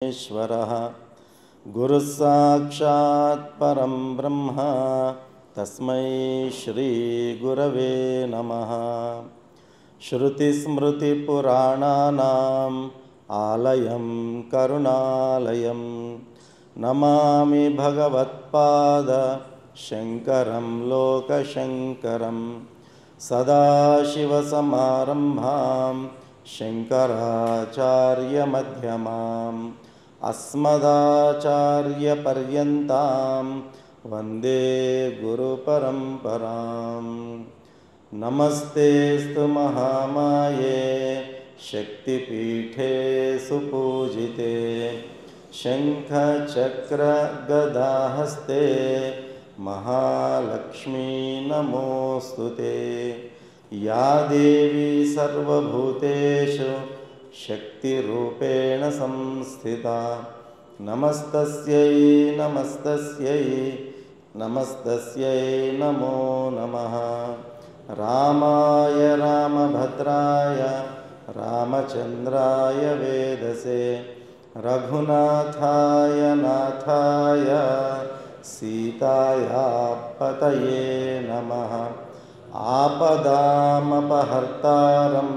ईश्वरः गुरुः साक्षात् परं ब्रह्म तस्मै श्री गुरवे नमः। श्रुतिस्मृतिपुराणानाम् आलयं करुणालयं नमामि भगवत्पाद शंकरं लोकशंकरं। सदाशिवसमारम्भां शंकराचार्यमध्यमाम् अस्मदाचार्यपर्यन्तां वन्दे गुरुपरम्पराम्। नमस्तेऽस्तु महामाये शक्तिपीठे सुपूजिते शङ्खचक्रगदाहस्ते महालक्ष्मी नमोऽस्तुते। या देवी सर्वभूतेषु शक्तिरूपेण संस्थिता नमस्तस्यै नमस्तस्यै नमस्तस्यै नमो नमः। रामाय रामभद्राय रामचन्द्राय वेदसे रघुनाथाय नाथाय सीताया पतये नमः। आपदामपहर्तारं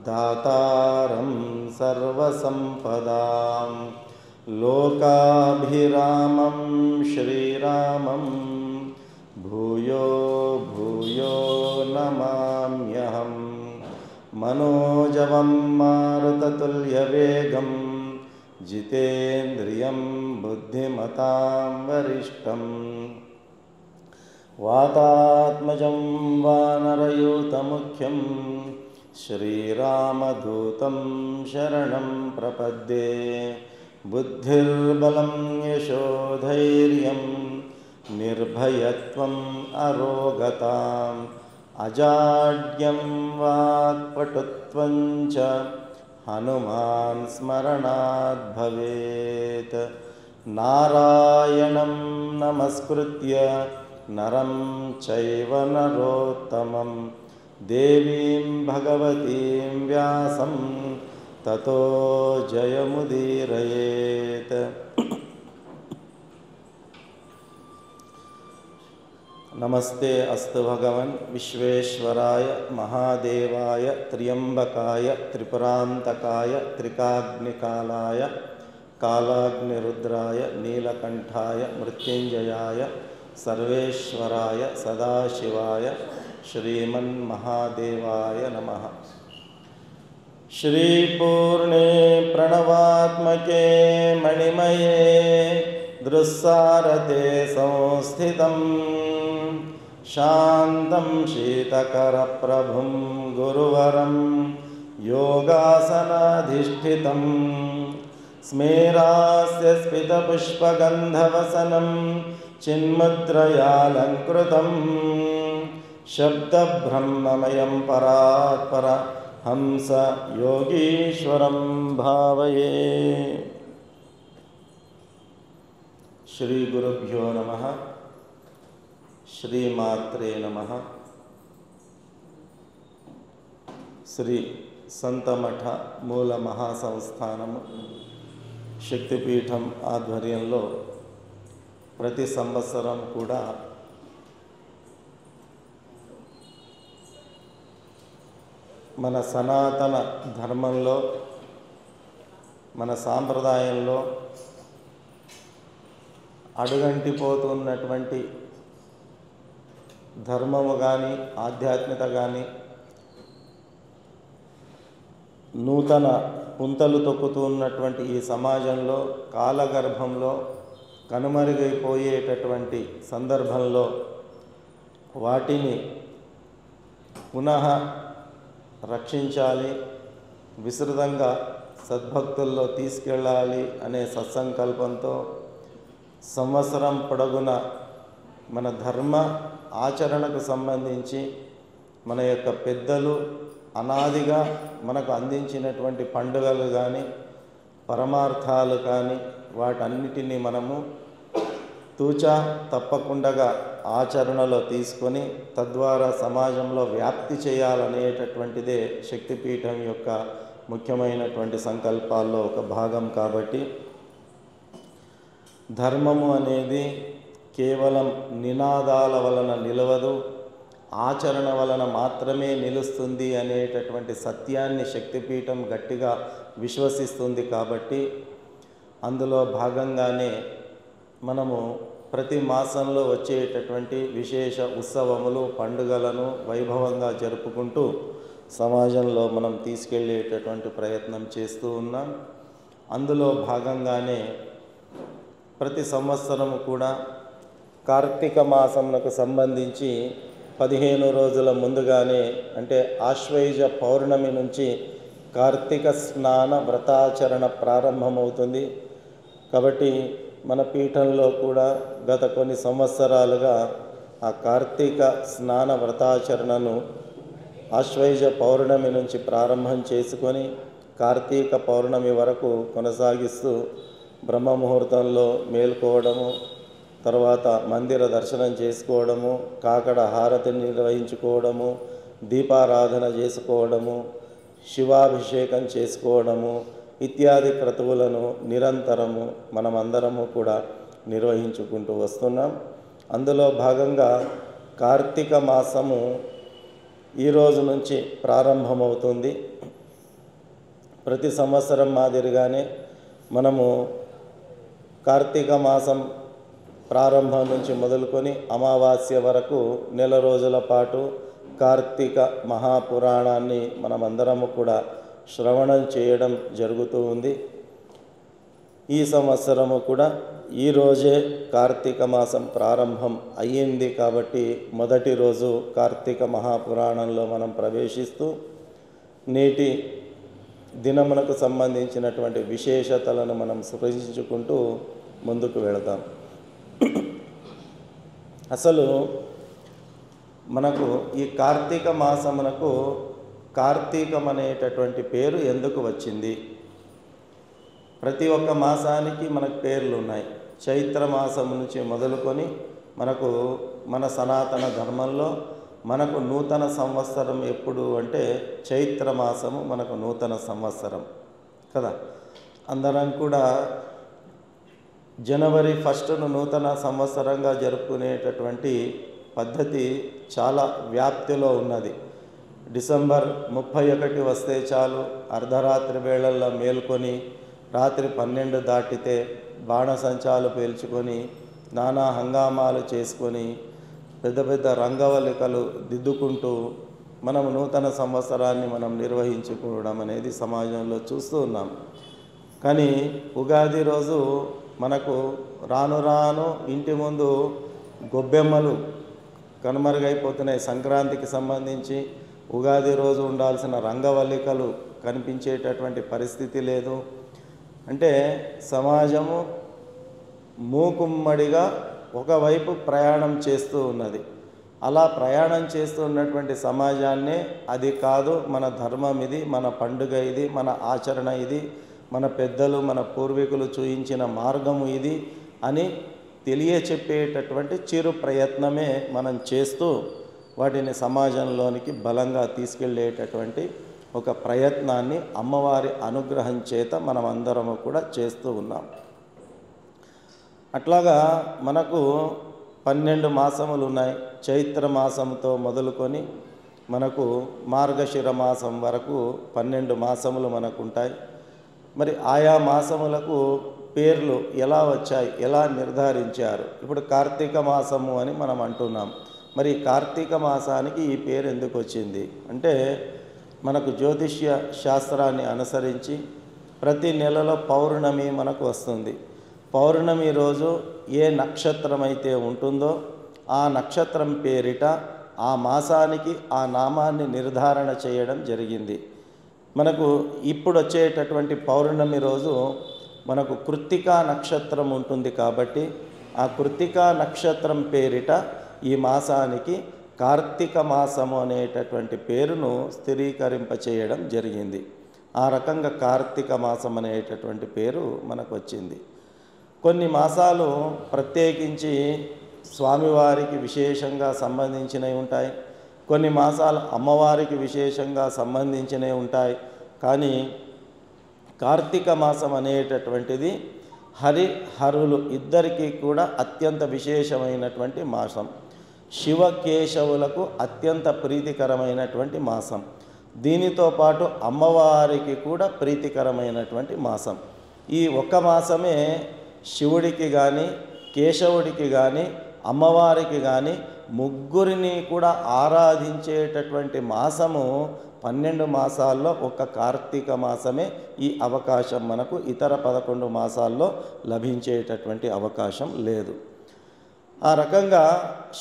दातारं सर्वसंपदां लोकाभिरामं श्रीरामं भूयो भूयो नमाम्यहं। मनोजवं मारुततुल्यवेगं जितेन्द्रियं बुद्धिमतां वरिष्ठं वातात्मजं वानरयूतमुख्यं श्रीरामदूतं शरणं प्रपद्ये। बुद्धिर्बलं यशोधैर्यं निर्भयत्वम् अरोगताम् अजाड्यं वाक्पटुत्वं च हनुमान् स्मरणात् भवेत्। नारायणं नमस्कृत्य नरं चैव नरोत्तमं देवीं भगवतीं व्यासं ततो जयमुदीरयेत्। नमस्ते अस्तु भगवन् विश्वेश्वराय महादेवाय त्र्यंबकाय त्रिपुरांतकाय त्रिकाग्निकालाय कालाग्निरुद्राय नीलकंठाय मृत्युंजयाय सर्वेश्वराय सदाशिवाय श्रीमन्महादेवाय नमः। श्रीपूर्णे प्रणवात्मके मणिमये दृस्सारते संस्थितं शान्तं शीतकरप्रभुं गुरुवरं योगासनाधिष्ठितं स्मेरास्य स्फितपुष्पगन्धवसनं चिन्मुद्रयालङ्कृतं शब्दब्रह्ममयं परात्पर हंस योगीश्वरं भावये। श्री गुरुभ्यो नमः। श्रीमात्रे नमः। శ్రీ సంతమఠ మూల మహాసంస్థానము శక్తిపీఠం ఆధ్వర్యంలో ప్రతి సంవత్సరం కూడా మన సనాతన ధర్మంలో మన సాంప్రదాయంలో అడుగంటిపోతున్నటువంటి ధర్మము కానీ ఆధ్యాత్మికత కానీ నూతన పుంతలు తొక్కుతున్నటువంటి ఈ సమాజంలో కాలగర్భంలో కనుమరుగైపోయేటటువంటి సందర్భంలో వాటిని పునః రక్షించాలి, విస్తృతంగా సద్భక్తుల్లో తీసుకెళ్ళాలి అనే సత్సంకల్పంతో సంవత్సరం పొడవున మన ధర్మ ఆచరణకు సంబంధించి మన యొక్క పెద్దలు అనాదిగా మనకు అందించినటువంటి పండుగలు కానీ పరమార్థాలు కానీ వాటన్నిటినీ మనము తూచా తప్పకుండా ఆచరణలో తీసుకొని తద్వారా సమాజంలో వ్యాప్తి చేయాలనేటటువంటిదే శక్తిపీఠం యొక్క ముఖ్యమైనటువంటి సంకల్పాల్లో ఒక భాగం. కాబట్టి ధర్మము అనేది కేవలం నినాదాల వలన నిలవదు, ఆచరణ వలన మాత్రమే నిలుస్తుంది అనేటటువంటి సత్యాన్ని శక్తిపీఠం గట్టిగా విశ్వసిస్తుంది. కాబట్టి అందులో భాగంగానే మనము ప్రతి మాసంలో వచ్చేటటువంటి విశేష ఉత్సవములు, పండుగలను వైభవంగా జరుపుకుంటూ సమాజంలో మనం తీసుకెళ్ళేటటువంటి ప్రయత్నం చేస్తూ ఉన్నాం. అందులో భాగంగానే ప్రతి సంవత్సరము కూడా కార్తీక మాసంకు సంబంధించి 15 రోజుల ముందుగానే, అంటే ఆశ్వయుజ పౌర్ణమి నుంచి కార్తీక స్నాన వ్రతాచరణ ప్రారంభమవుతుంది. కాబట్టి మన పీఠంలో కూడా గత కొన్ని సంవత్సరాలుగా ఆ కార్తీక స్నాన వ్రతాచరణను ఆశ్వయుజ పౌర్ణమి నుంచి ప్రారంభం చేసుకొని కార్తీక పౌర్ణమి వరకు కొనసాగిస్తూ బ్రహ్మముహూర్తంలో మేల్కోవడము, తర్వాత మందిర దర్శనం చేసుకోవడము, కాకడ హారతిని నిర్వహించుకోవడము, దీపారాధన చేసుకోవడము, శివాభిషేకం చేసుకోవడము ఇత్యాది క్రతువులను నిరంతరము మనమందరము కూడా నిర్వహించుకుంటూ వస్తున్నాం. అందులో భాగంగా కార్తీక మాసము ఈ రోజు నుంచి ప్రారంభమవుతుంది. ప్రతి సంవత్సరం మాదిరిగానే మనము కార్తీక మాసం ప్రారంభం నుంచి మొదలుకొని అమావాస్య వరకు నెల రోజుల పాటు కార్తీక మహాపురాణాన్ని మనమందరము కూడా శ్రవణం చేయడం జరుగుతూ ఉంది. ఈ సంవత్సరము కూడా ఈరోజే కార్తీక మాసం ప్రారంభం అయ్యింది. కాబట్టి మొదటి రోజు కార్తీక మహాపురాణంలో మనం ప్రవేశిస్తూ నేటి దినమునకు సంబంధించినటువంటి విశేషతలను మనం స్పృశించుకుంటూ ముందుకు వెళదాం. అసలు మనకు ఈ కార్తీక మాసమునకు కార్తీకం అనేటటువంటి పేరు ఎందుకు వచ్చింది? ప్రతి ఒక్క మాసానికి మనకు పేర్లు ఉన్నాయి. చైత్ర మాసం నుంచి మొదలుకొని మనకు మన సనాతన ధర్మంలో మనకు నూతన సంవత్సరం ఎప్పుడు అంటే చైత్ర మాసము మనకు నూతన సంవత్సరం కదా. అందరం కూడా జనవరి 1ను నూతన సంవత్సరంగా జరుపుకునేటటువంటి పద్ధతి చాలా వ్యాప్తిలో ఉన్నది. డిసెంబర్ 31 వస్తే చాలు, అర్ధరాత్రి వేళల్లో మేల్కొని రాత్రి 12 దాటితే బాణసంచాలు పేల్చుకొని నానా హంగామాలు చేసుకొని పెద్ద పెద్ద రంగవల్లికలు దిద్దుకుంటూ మనం నూతన సంవత్సరాన్ని మనం నిర్వహించుకోవడం అనేది సమాజంలో చూస్తూ ఉన్నాం. కానీ ఉగాది రోజు మనకు రాను రాను ఇంటి ముందు గొబ్బెమ్మలు కనుమరుగైపోతున్నాయి. సంక్రాంతికి సంబంధించి ఉగాది రోజు ఉండాల్సిన రంగవల్లికలు కనిపించేటటువంటి పరిస్థితి లేదు. అంటే సమాజము మూకుమ్మడిగా ఒకవైపు ప్రయాణం చేస్తూ ఉన్నది. అలా ప్రయాణం చేస్తూ ఉన్నటువంటి సమాజాన్నే అది కాదు, మన ధర్మం ఇది, మన పండుగ ఇది, మన ఆచరణ ఇది, మన పెద్దలు మన పూర్వీకులు చూయించిన మార్గము ఇది అని తెలియచెప్పేటటువంటి చిరు ప్రయత్నమే మనం చేస్తూ వాటిని సమాజంలోనికి బలంగా తీసుకెళ్ళేటటువంటి ఒక ప్రయత్నాన్ని అమ్మవారి అనుగ్రహం చేత మనం అందరము కూడా చేస్తూ ఉన్నాం. అట్లాగా మనకు 12 మాసములు ఉన్నాయి. చైత్ర మాసంతో మొదలుకొని మనకు మార్గశిర మాసం వరకు 12 మాసములు మనకు ఉంటాయి. మరి ఆయా మాసములకు పేర్లు ఎలా వచ్చాయి, ఎలా నిర్ధారించారు? ఇప్పుడు కార్తీక మాసము అని మనం అంటున్నాం. మరి కార్తీక మాసానికి ఈ పేరు ఎందుకు వచ్చింది అంటే మనకు జ్యోతిష్య శాస్త్రాన్ని అనుసరించి ప్రతి నెలలో పౌర్ణమి మనకు వస్తుంది. పౌర్ణమి రోజు ఏ నక్షత్రం అయితే ఉంటుందో ఆ నక్షత్రం పేరిట ఆ మాసానికి ఆ నామాన్ని నిర్ధారణ చేయడం జరిగింది. మనకు ఇప్పుడు వచ్చేటటువంటి పౌర్ణమి రోజు మనకు కృత్తికా నక్షత్రం ఉంటుంది. కాబట్టి ఆ కృత్తికా నక్షత్రం పేరిట ఈ మాసానికి కార్తీక మాసము అనేటటువంటి పేరును స్థిరీకరింపచేయడం జరిగింది. ఆ రకంగా కార్తీక మాసం అనేటటువంటి పేరు మనకు వచ్చింది. కొన్ని మాసాలు ప్రత్యేకించి స్వామివారికి విశేషంగా సంబంధించినవి ఉంటాయి. కొన్ని మాసాలు అమ్మవారికి విశేషంగా సంబంధించినవి ఉంటాయి. కానీ కార్తీక మాసం అనేటటువంటిది హరులు ఇద్దరికీ కూడా అత్యంత విశేషమైనటువంటి మాసం. శివకేశవులకు అత్యంత ప్రీతికరమైనటువంటి మాసం. దీనితో పాటు అమ్మవారికి కూడా ప్రీతికరమైనటువంటి మాసం. ఈ ఒక్క మాసమే శివుడికి కానీ కేశవుడికి కానీ అమ్మవారికి కానీ ముగ్గురిని కూడా ఆరాధించేటటువంటి మాసము 12 మాసాల్లో ఒక్క కార్తీక మాసమే ఈ అవకాశం మనకు ఇతర 11 మాసాల్లో లభించేటటువంటి అవకాశం లేదు. ఆ రకంగా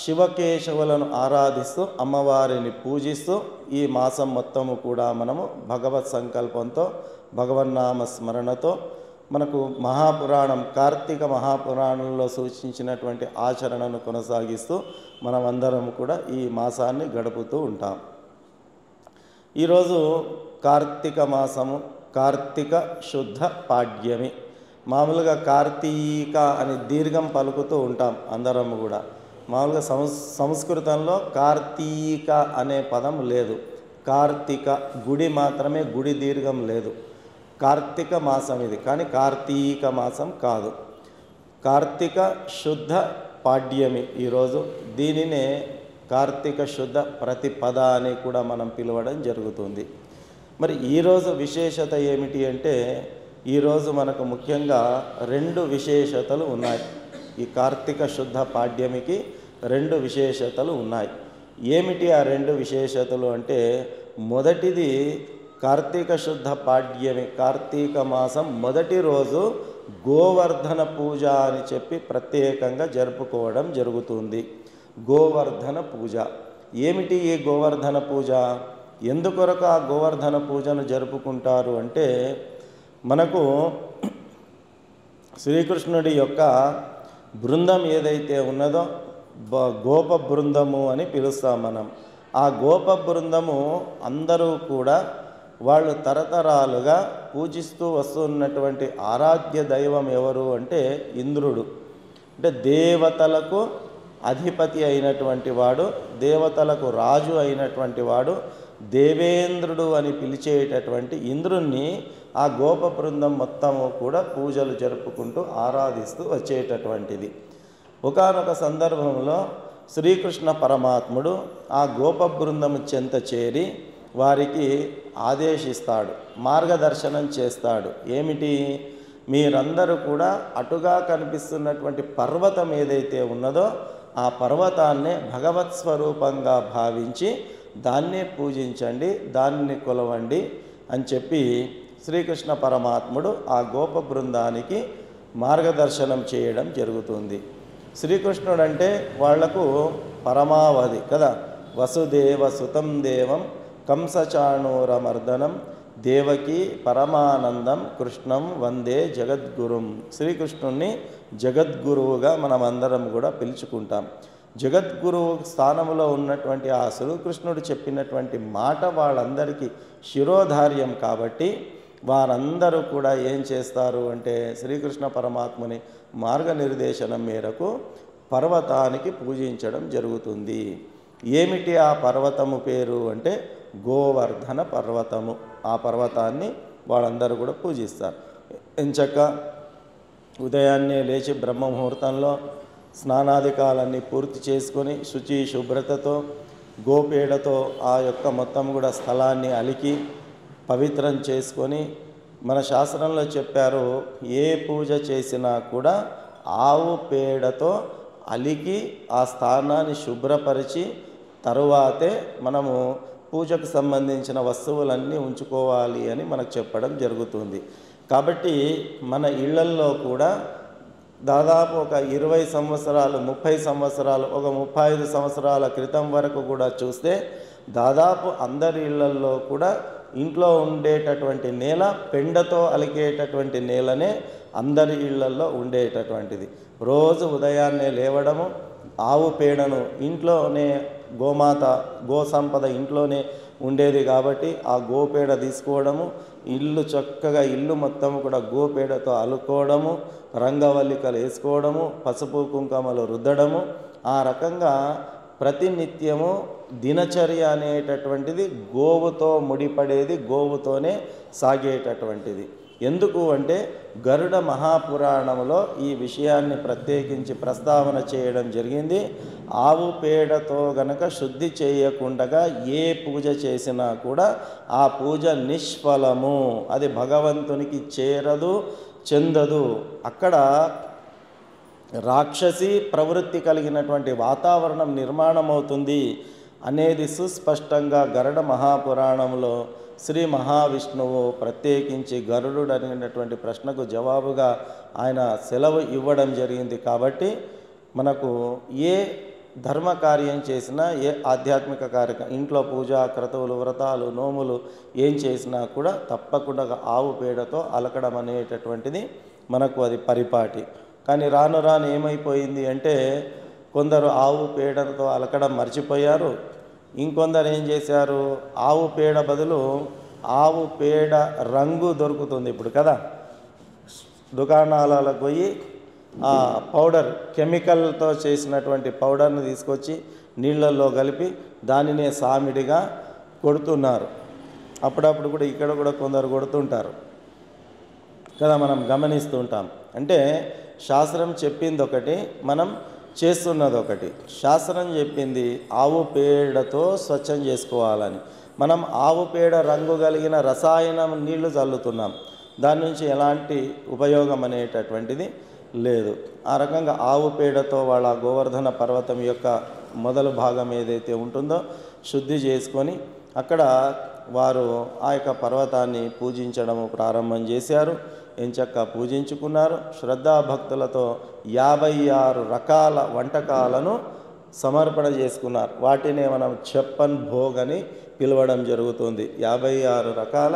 శివకేశవులను ఆరాధిస్తూ అమ్మవారిని పూజిస్తూ ఈ మాసం మొత్తము కూడా మనము భగవత్ సంకల్పంతో భగవన్నామ స్మరణతో మనకు మహాపురాణం కార్తీక మహాపురాణంలో సూచించినటువంటి ఆచరణను కొనసాగిస్తూ మనమందరం కూడా ఈ మాసాన్ని గడుపుతూ ఉంటాం. ఈరోజు కార్తీక మాసము, కార్తీక శుద్ధ పాడ్యమి. మామూలుగా కార్తీక అని దీర్ఘం పలుకుతూ ఉంటాం అందరం కూడా. మామూలుగా సంస్కృతంలో కార్తీక అనే పదం లేదు. కార్తీక గుడి మాత్రమే, గుడి దీర్ఘం లేదు. కార్తీక మాసం ఇది, కానీ కార్తీక మాసం కాదు. కార్తీక శుద్ధ పాడ్యమి ఈరోజు. దీనినే కార్తీక శుద్ధ ప్రతిపద అని కూడా మనం పిలవడం జరుగుతుంది. మరి ఈరోజు విశేషత ఏమిటి అంటే, ఈరోజు మనకు ముఖ్యంగా 2 విశేషతలు ఉన్నాయి. ఈ కార్తీక శుద్ధ పాడ్యమికి 2 విశేషతలు ఉన్నాయి. ఏమిటి ఆ 2 విశేషతలు అంటే, మొదటిది కార్తీక శుద్ధ పాడ్యమి కార్తీక మాసం మొదటి రోజు గోవర్ధన పూజ అని చెప్పి ప్రత్యేకంగా జరుపుకోవడం జరుగుతుంది. గోవర్ధన పూజ ఏమిటి? ఈ గోవర్ధన పూజ ఎందుకొరకు ఆ గోవర్ధన పూజను జరుపుకుంటారు అంటే, మనకు శ్రీకృష్ణుడి యొక్క బృందం ఏదైతే ఉన్నదో గోప బృందము అని పిలుస్తాం మనం. ఆ గోప బృందము అందరూ కూడా వాళ్ళు తరతరాలుగా పూజిస్తూ వస్తున్నటువంటి ఆరాధ్య దైవం ఎవరు అంటే ఇంద్రుడు. అంటే దేవతలకు అధిపతి అయినటువంటి వాడు, దేవతలకు రాజు అయినటువంటి వాడు, దేవేంద్రుడు అని పిలిచేటటువంటి ఇంద్రుణ్ణి ఆ గోప బృందం మొత్తము కూడా పూజలు జరుపుకుంటూ ఆరాధిస్తూ వచ్చేటటువంటిది. ఒకానొక సందర్భంలో శ్రీకృష్ణ పరమాత్ముడు ఆ గోప బృందము చెంత చేరి వారికి ఆదేశిస్తాడు, మార్గదర్శనం చేస్తాడు. ఏమిటి? మీరందరూ కూడా అటుగా కనిపిస్తున్నటువంటి పర్వతం ఏదైతే ఉన్నదో ఆ పర్వతాన్నే భగవత్ స్వరూపంగా భావించి దాన్నే పూజించండి, దాన్ని కొలవండి అని చెప్పి శ్రీకృష్ణ పరమాత్ముడు ఆ గోప బృందానికి మార్గదర్శనం చేయడం జరుగుతుంది. శ్రీకృష్ణుడు అంటే వాళ్లకు పరమావధి కదా. వసుదేవ సుతం దేవం కంసచాణూరమర్దనం దేవకి పరమానందం కృష్ణం వందే జగద్గురుం. శ్రీకృష్ణుణ్ణి జగద్గురువుగా మనమందరం కూడా పిలుచుకుంటాం. జగద్గురువు స్థానంలో ఉన్నటువంటి ఆ శ్రీకృష్ణుడు చెప్పినటువంటి మాట వాళ్ళందరికీ శిరోధార్యం కాబట్టి వారందరూ కూడా ఏం చేస్తారు అంటే శ్రీకృష్ణ పరమాత్ముని మార్గనిర్దేశనం మేరకు పర్వతానికి పూజించడం జరుగుతుంది. ఏమిటి ఆ పర్వతము పేరు అంటే గోవర్ధన పర్వతము. ఆ పర్వతాన్ని వాళ్ళందరూ కూడా పూజిస్తారు. ఎంచక్క ఉదయాన్నే లేచి బ్రహ్మముహూర్తంలో స్నానాధికాలన్నీ పూర్తి చేసుకొని శుచి శుభ్రతతో గోపేడతో ఆ యొక్క మొత్తం కూడా స్థలాన్ని అలికి పవిత్రం చేసుకొని, మన శాస్త్రంలో చెప్పారు ఏ పూజ చేసినా కూడా ఆవు పేడతో అలికి ఆ స్థానాన్ని శుభ్రపరిచి తరువాతే మనము పూజకు సంబంధించిన వస్తువులన్నీ ఉంచుకోవాలి అని మనకు చెప్పడం జరుగుతుంది. కాబట్టి మన ఇళ్లల్లో కూడా దాదాపు ఒక 20 సంవత్సరాలు 30 సంవత్సరాలు ఒక 35 సంవత్సరాల క్రితం వరకు కూడా చూస్తే దాదాపు అందరి ఇళ్లల్లో కూడా ఇంట్లో ఉండేటటువంటి నేల పెండతో అలికేటటువంటి నేలనే అందరి ఇళ్లల్లో ఉండేటటువంటిది. రోజు ఉదయాన్నే లేవడము, ఆవు పేడను ఇంట్లోనే గోమాత గోసంపద ఇంట్లోనే ఉండేది కాబట్టి ఆ గోపేడ తీసుకోవడము, ఇల్లు చక్కగా ఇల్లు మొత్తం కూడా గోపేడతో అలుకోవడము, రంగవల్లికలు వేసుకోవడము, పసుపు కుంకుమలు రుద్దడము, ఆ రకంగా ప్రతినిత్యము దినచర్య అనేటటువంటిది గోవుతో ముడిపడేది, గోవుతోనే సాగేటటువంటిది. ఎందుకు అంటే గరుడ మహాపురాణంలో ఈ విషయాన్ని ప్రత్యేకించి ప్రస్తావన చేయడం జరిగింది. ఆవు పేడతో గనక శుద్ధి చేయకుండా ఏ పూజ చేసినా కూడా ఆ పూజ నిష్ఫలము, అది భగవంతునికి చేరదు, చెందదు. అక్కడ రాక్షసి ప్రవృత్తి కలిగినటువంటి వాతావరణం నిర్మాణం అవుతుంది అనేది సుస్పష్టంగా గరుడ మహాపురాణంలో శ్రీ మహావిష్ణువు ప్రత్యేకించి గరుడు అడిగినటువంటి ప్రశ్నకు జవాబుగా ఆయన సెలవు ఇవ్వడం జరిగింది. కాబట్టి మనకు ఏ ధర్మకార్యం చేసినా, ఏ ఆధ్యాత్మిక కార్యక్రమం, ఇంట్లో పూజ, క్రతువులు, వ్రతాలు, నోములు ఏం చేసినా కూడా తప్పకుండా ఆవు పేడతో అలకడం అనేటటువంటిది మనకు అది పరిపాటి. కానీ రాను రాను ఏమైపోయింది అంటే కొందరు ఆవు పేడతో అలకడం మర్చిపోయారు. ఇంకొందరు ఏం చేశారు, ఆవు పేడ బదులు ఆవు పేడ రంగు దొరుకుతుంది ఇప్పుడు కదా, దుకాణాలకు పోయి ఆ పౌడర్, కెమికల్తో చేసినటువంటి పౌడర్ని తీసుకొచ్చి నీళ్ళల్లో కలిపి దానినే సామిడిగా కొడుతున్నారు. అప్పుడప్పుడు కూడా ఇక్కడ కూడా కొందరు కొడుతుంటారు కదా, మనం గమనిస్తూ ఉంటాం. అంటే శాస్త్రం చెప్పింది ఒకటి, మనం చేస్తున్నది ఒకటి. శాస్త్రం చెప్పింది ఆవు పేడతో స్వచ్ఛం చేసుకోవాలని, మనం ఆవు పేడ రంగు కలిగిన రసాయనం నీళ్లు చల్లుతున్నాం, దాని నుంచి ఎలాంటి ఉపయోగం అనేటటువంటిది లేదు. ఆ రకంగా ఆవు పేడతో వాళ్ళ గోవర్ధన పర్వతం యొక్క మొదలు భాగం ఏదైతే ఉంటుందో శుద్ధి చేసుకొని అక్కడ వారు ఆ యొక్క పర్వతాన్ని పూజించడము ప్రారంభం చేశారు. ఎంచక్కా పూజించుకున్నారు. శ్రద్ధాభక్తులతో 56 రకాల వంటకాలను సమర్పణ చేసుకున్నారు. వాటినే మనం చెప్పన్ భోగ్ అని పిలవడం జరుగుతుంది. 56 రకాల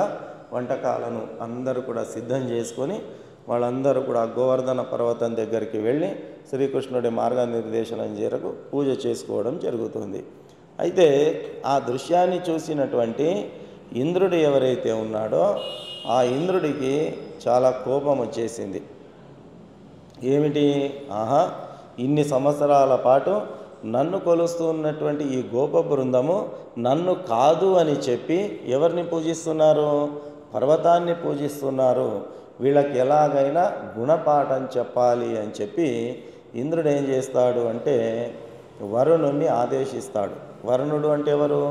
వంటకాలను అందరూ కూడా సిద్ధం చేసుకొని వాళ్ళందరూ కూడా గోవర్ధన పర్వతం దగ్గరికి వెళ్ళి శ్రీకృష్ణుడి మార్గనిర్దేశనం చేరకు పూజ చేసుకోవడం జరుగుతుంది. అయితే ఆ దృశ్యాన్ని చూసినటువంటి ఇంద్రుడు ఎవరైతే ఉన్నాడో ఆ ఇంద్రుడికి చాలా కోపం వచ్చేసింది. ఏమిటి, ఆహా, ఇన్ని సంవత్సరాల పాటు నన్ను కొలుస్తున్నటువంటి ఈ గోప బృందము నన్ను కాదు అని చెప్పి ఎవరిని పూజిస్తున్నారు, పర్వతాన్ని పూజిస్తున్నారు. వీళ్ళకి ఎలాగైనా గుణపాఠం చెప్పాలి అని చెప్పి ఇంద్రుడు ఏం చేస్తాడు అంటే వరుణుణ్ణి ఆదేశిస్తాడు. వరుణుడు అంటే ఎవరు,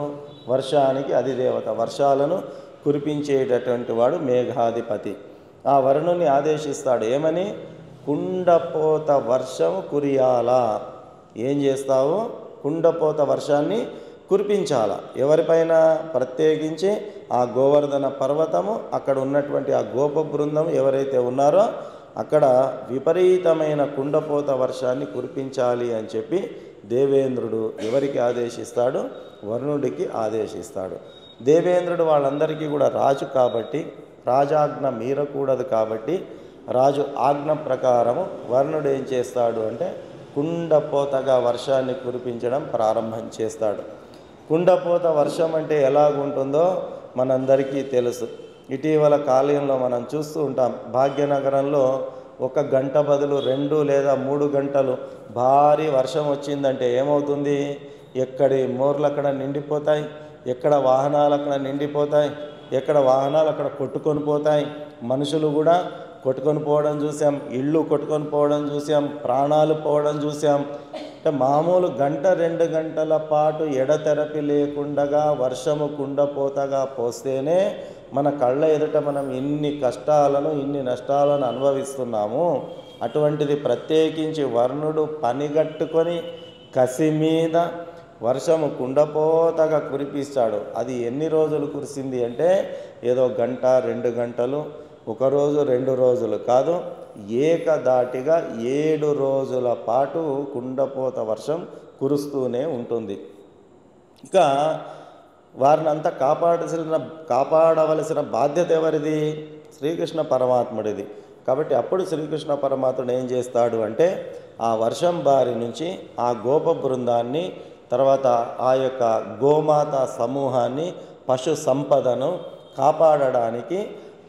వర్షానికి అధిదేవత, వర్షాలను కురిపించేటటువంటి వాడు, మేఘాధిపతి. ఆ వరుణుని ఆదేశిస్తాడు ఏమని, కుండపోత వర్షం కురియాలా, ఏం చేస్తావు, కుండపోత వర్షాన్ని కురిపించాల. ఎవరిపైన, ప్రత్యేకించి ఆ గోవర్ధన పర్వతము, అక్కడ ఉన్నటువంటి ఆ గోప బృందం ఎవరైతే ఉన్నారో అక్కడ విపరీతమైన కుండపోత వర్షాన్ని కురిపించాలి అని చెప్పి దేవేంద్రుడు ఎవరికి ఆదేశిస్తాడు, వరుణుడికి ఆదేశిస్తాడు. దేవేంద్రుడు వాళ్ళందరికీ కూడా రాజు కాబట్టి, రాజాజ్ఞ మీరకూడదు కాబట్టి రాజు ఆజ్ఞ ప్రకారము వరుణుడు ఏం చేస్తాడు అంటే కుండపోతగా వర్షాన్ని కురిపించడం ప్రారంభం చేస్తాడు. కుండపోత వర్షం అంటే ఎలాగుంటుందో మనందరికీ తెలుసు. ఇటీవల కాలంలో మనం చూస్తూ ఉంటాం, భాగ్యనగరంలో 1 గంట బదులు 2 లేదా 3 గంటలు భారీ వర్షం వచ్చిందంటే ఏమవుతుంది, ఎక్కడి మోర్లు అక్కడ నిండిపోతాయి, ఎక్కడ వాహనాలు అక్కడ నిండిపోతాయి, ఎక్కడ వాహనాలు అక్కడ కొట్టుకొని పోతాయి, మనుషులు కూడా కొట్టుకొని పోవడం చూసాం, ఇళ్ళు కొట్టుకొని పోవడం చూసాం, ప్రాణాలు పోవడం చూసాం. అంటే మామూలు 1-2 గంటల పాటు ఎడతెరపి లేకుండా వర్షము కుండపోతగా పోస్తేనే మన కళ్ళ ఎదుట మనం ఇన్ని కష్టాలను, ఇన్ని నష్టాలను అనుభవిస్తున్నాము. అటువంటిది ప్రత్యేకించి వరుణుడు పనిగట్టుకొని కసి మీద వర్షము కుండపోతగా కురిపిస్తాడు. అది ఎన్ని రోజులు కురిసింది అంటే ఏదో 1-2 గంటలు, 1 రోజు 2 రోజులు కాదు, ఏకదాటిగా 7 రోజుల పాటు కుండపోత వర్షం కురుస్తూనే ఉంటుంది. ఇక వారిని అంతా కాపాడవలసిన బాధ్యత ఎవరిది, శ్రీకృష్ణ పరమాత్ముడిది. కాబట్టి అప్పుడు శ్రీకృష్ణ పరమాత్ముడు ఏం చేస్తాడు అంటే ఆ వర్షం బారి నుంచి ఆ గోప బృందాన్ని, తర్వాత ఆ యొక్క గోమాత సమూహాన్ని, పశు సంపదను కాపాడడానికి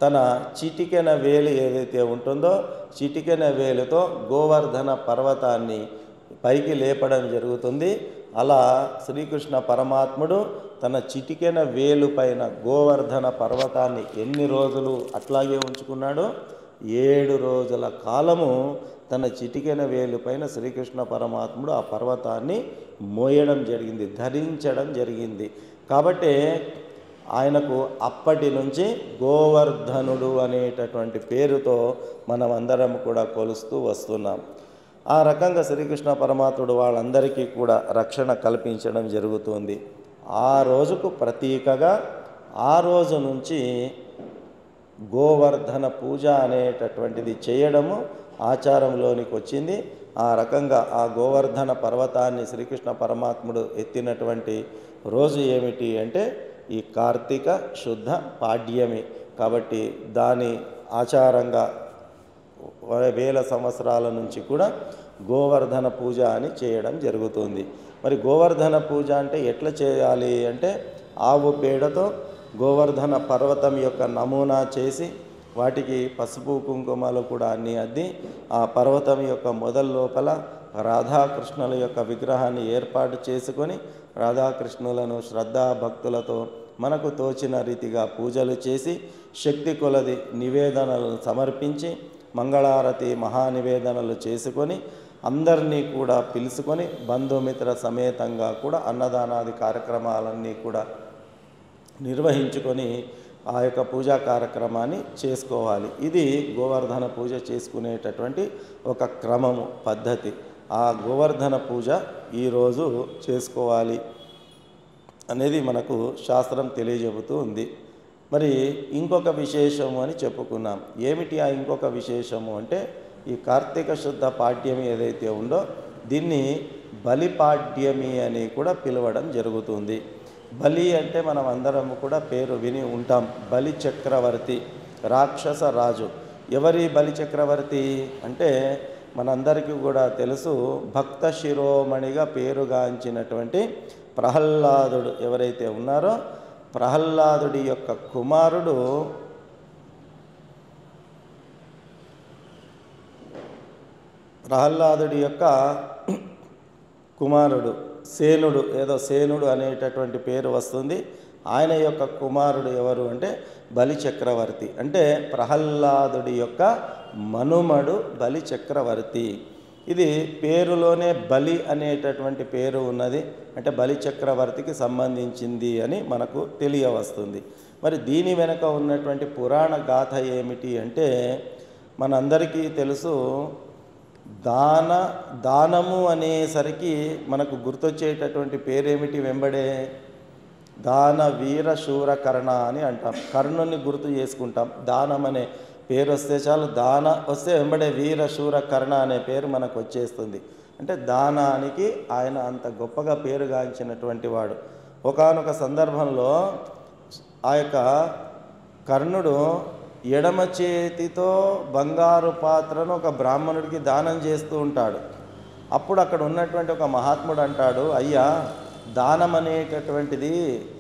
తన చిటికెన వేలు ఏదైతే ఉంటుందో చిటికెన వేలుతో గోవర్ధన పర్వతాన్ని పైకి లేపడం జరుగుతుంది. అలా శ్రీకృష్ణ పరమాత్ముడు తన చిటికెన వేలు పైన గోవర్ధన పర్వతాన్ని ఎన్ని రోజులు అట్లాగే ఉంచుకున్నాడో 7 రోజుల కాలము తన చిటికెన వేలు పైన శ్రీకృష్ణ పరమాత్ముడు ఆ పర్వతాన్ని మోయడం జరిగింది, ధరించడం జరిగింది. కాబట్టి ఆయనకు అప్పటి నుంచి గోవర్ధనుడు అనేటటువంటి పేరుతో మనం అందరం కూడా కొలుస్తూ వస్తున్నాం. ఆ రకంగా శ్రీకృష్ణ పరమాత్ముడు వాళ్ళందరికీ కూడా రక్షణ కల్పించడం జరుగుతుంది. ఆ రోజుకు ప్రతీకగా ఆ రోజు నుంచి గోవర్ధన పూజ అనేటటువంటిది చేయడము ఆచారంలోనికి వచ్చింది. ఆ రకంగా ఆ గోవర్ధన పర్వతాన్ని శ్రీకృష్ణ పరమాత్ముడు ఎత్తినటువంటి రోజు ఏమిటి అంటే ఈ కార్తీక శుద్ధ పాడ్యమి. కాబట్టి దాని ఆచారంగా వేల సంవత్సరాల నుంచి కూడా గోవర్ధన పూజ అని చేయడం జరుగుతుంది. మరి గోవర్ధన పూజ అంటే ఎట్లా చేయాలి అంటే ఆవు పేడతో గోవర్ధన పర్వతం యొక్క నమూనా చేసి వాటికి పసుపు కుంకుమలు కూడా అన్నీ అద్ది ఆ పర్వతం యొక్క మొదల లోపల రాధాకృష్ణుల యొక్క విగ్రహాన్ని ఏర్పాటు చేసుకొని రాధాకృష్ణులను శ్రద్ధాభక్తులతో మనకు తోచిన రీతిగా పూజలు చేసి శక్తి కొలది నివేదనలను సమర్పించి మంగళారతి మహానివేదనలు చేసుకొని అందరినీ కూడా పిలుచుకొని బంధుమిత్ర సమేతంగా కూడా అన్నదానాది కార్యక్రమాలన్నీ కూడా నిర్వహించుకొని ఆ యొక్క పూజా కార్యక్రమాన్ని చేసుకోవాలి. ఇది గోవర్ధన పూజ చేసుకునేటటువంటి ఒక క్రమము, పద్ధతి. ఆ గోవర్ధన పూజ ఈరోజు చేసుకోవాలి అనేది మనకు శాస్త్రం తెలియజెబుతూ ఉంది. మరి ఇంకొక విశేషము అని చెప్పుకున్నాం. ఏమిటి ఆ ఇంకొక విశేషము అంటే ఈ కార్తీక శుద్ధ పాడ్యమి ఏదైతే ఉందో దీన్ని బలిపాడ్యమి అని కూడా పిలవడం జరుగుతుంది. బలి అంటే మనం అందరం కూడా పేరు విని ఉంటాం. బలి చక్రవర్తి, రాక్షస రాజు. ఎవరి బలి చక్రవర్తి అంటే మనందరికీ కూడా తెలుసు, భక్త శిరోమణిగా పేరుగాంచినటువంటి ప్రహ్లాదుడు ఎవరైతే ఉన్నారో ప్రహ్లాదుడి యొక్క కుమారుడు సేనుడు, ఏదో సేనుడు అనేటటువంటి పేరు వస్తుంది. ఆయన యొక్క కుమారుడు ఎవరు అంటే బలి చక్రవర్తి. అంటే ప్రహ్లాదుడి యొక్క మనుమడు బలి చక్రవర్తి. ఇది పేరులోనే బలి అనేటటువంటి పేరు ఉన్నది. అంటే బలి చక్రవర్తికి సంబంధించింది అని మనకు తెలియవస్తుంది. మరి దీని వెనుక ఉన్నటువంటి పురాణ గాథ ఏమిటి అంటే మనందరికీ తెలుసు, దానము అనేసరికి మనకు గుర్తొచ్చేటటువంటి పేరేమిటి వెంబడే దాన వీర శూర కర్ణ అని అంటాం. కర్ణుని గుర్తు చేసుకుంటాం. దానం అనే పేరు వస్తే చాలు, దాన వస్తే వెంబడే వీర శూర కర్ణ అనే పేరు మనకు వచ్చేస్తుంది. అంటే దానానికి ఆయన అంత గొప్పగా పేరుగాంచినటువంటి వాడు. ఒకానొక సందర్భంలో ఆ యొక్క కర్ణుడు ఎడమ చేతితో బంగారు పాత్రను ఒక బ్రాహ్మణుడికి దానం చేస్తూ ఉంటాడు. అప్పుడు అక్కడ ఉన్నటువంటి ఒక మహాత్ముడు అంటాడు, అయ్యా, దానం అనేటటువంటిది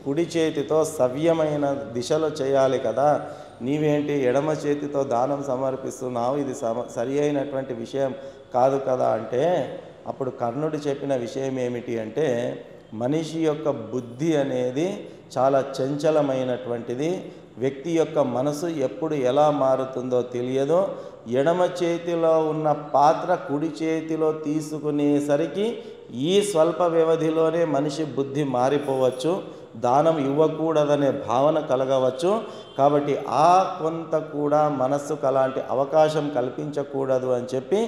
కుడి చేతితో సవ్యమైన దిశలో చేయాలి కదా, నీవేంటి ఎడమ చేతితో దానం సమర్పిస్తున్నావు, ఇది సరి అయినటువంటి విషయం కాదు కదా అంటే అప్పుడు కర్ణుడు చెప్పిన విషయం ఏమిటి అంటే మనిషి యొక్క బుద్ధి అనేది చాలా చంచలమైనటువంటిది. వ్యక్తి యొక్క మనసు ఎప్పుడు ఎలా మారుతుందో తెలియదో. ఎడమ చేతిలో ఉన్న పాత్ర కుడి చేతిలో తీసుకునేసరికి ఈ స్వల్ప వ్యవధిలోనే మనిషి బుద్ధి మారిపోవచ్చు, దానం ఇవ్వకూడదనే భావన కలగవచ్చు. కాబట్టి ఆ కొంత కూడా మనస్సుకు అలాంటి అవకాశం కల్పించకూడదు అని చెప్పి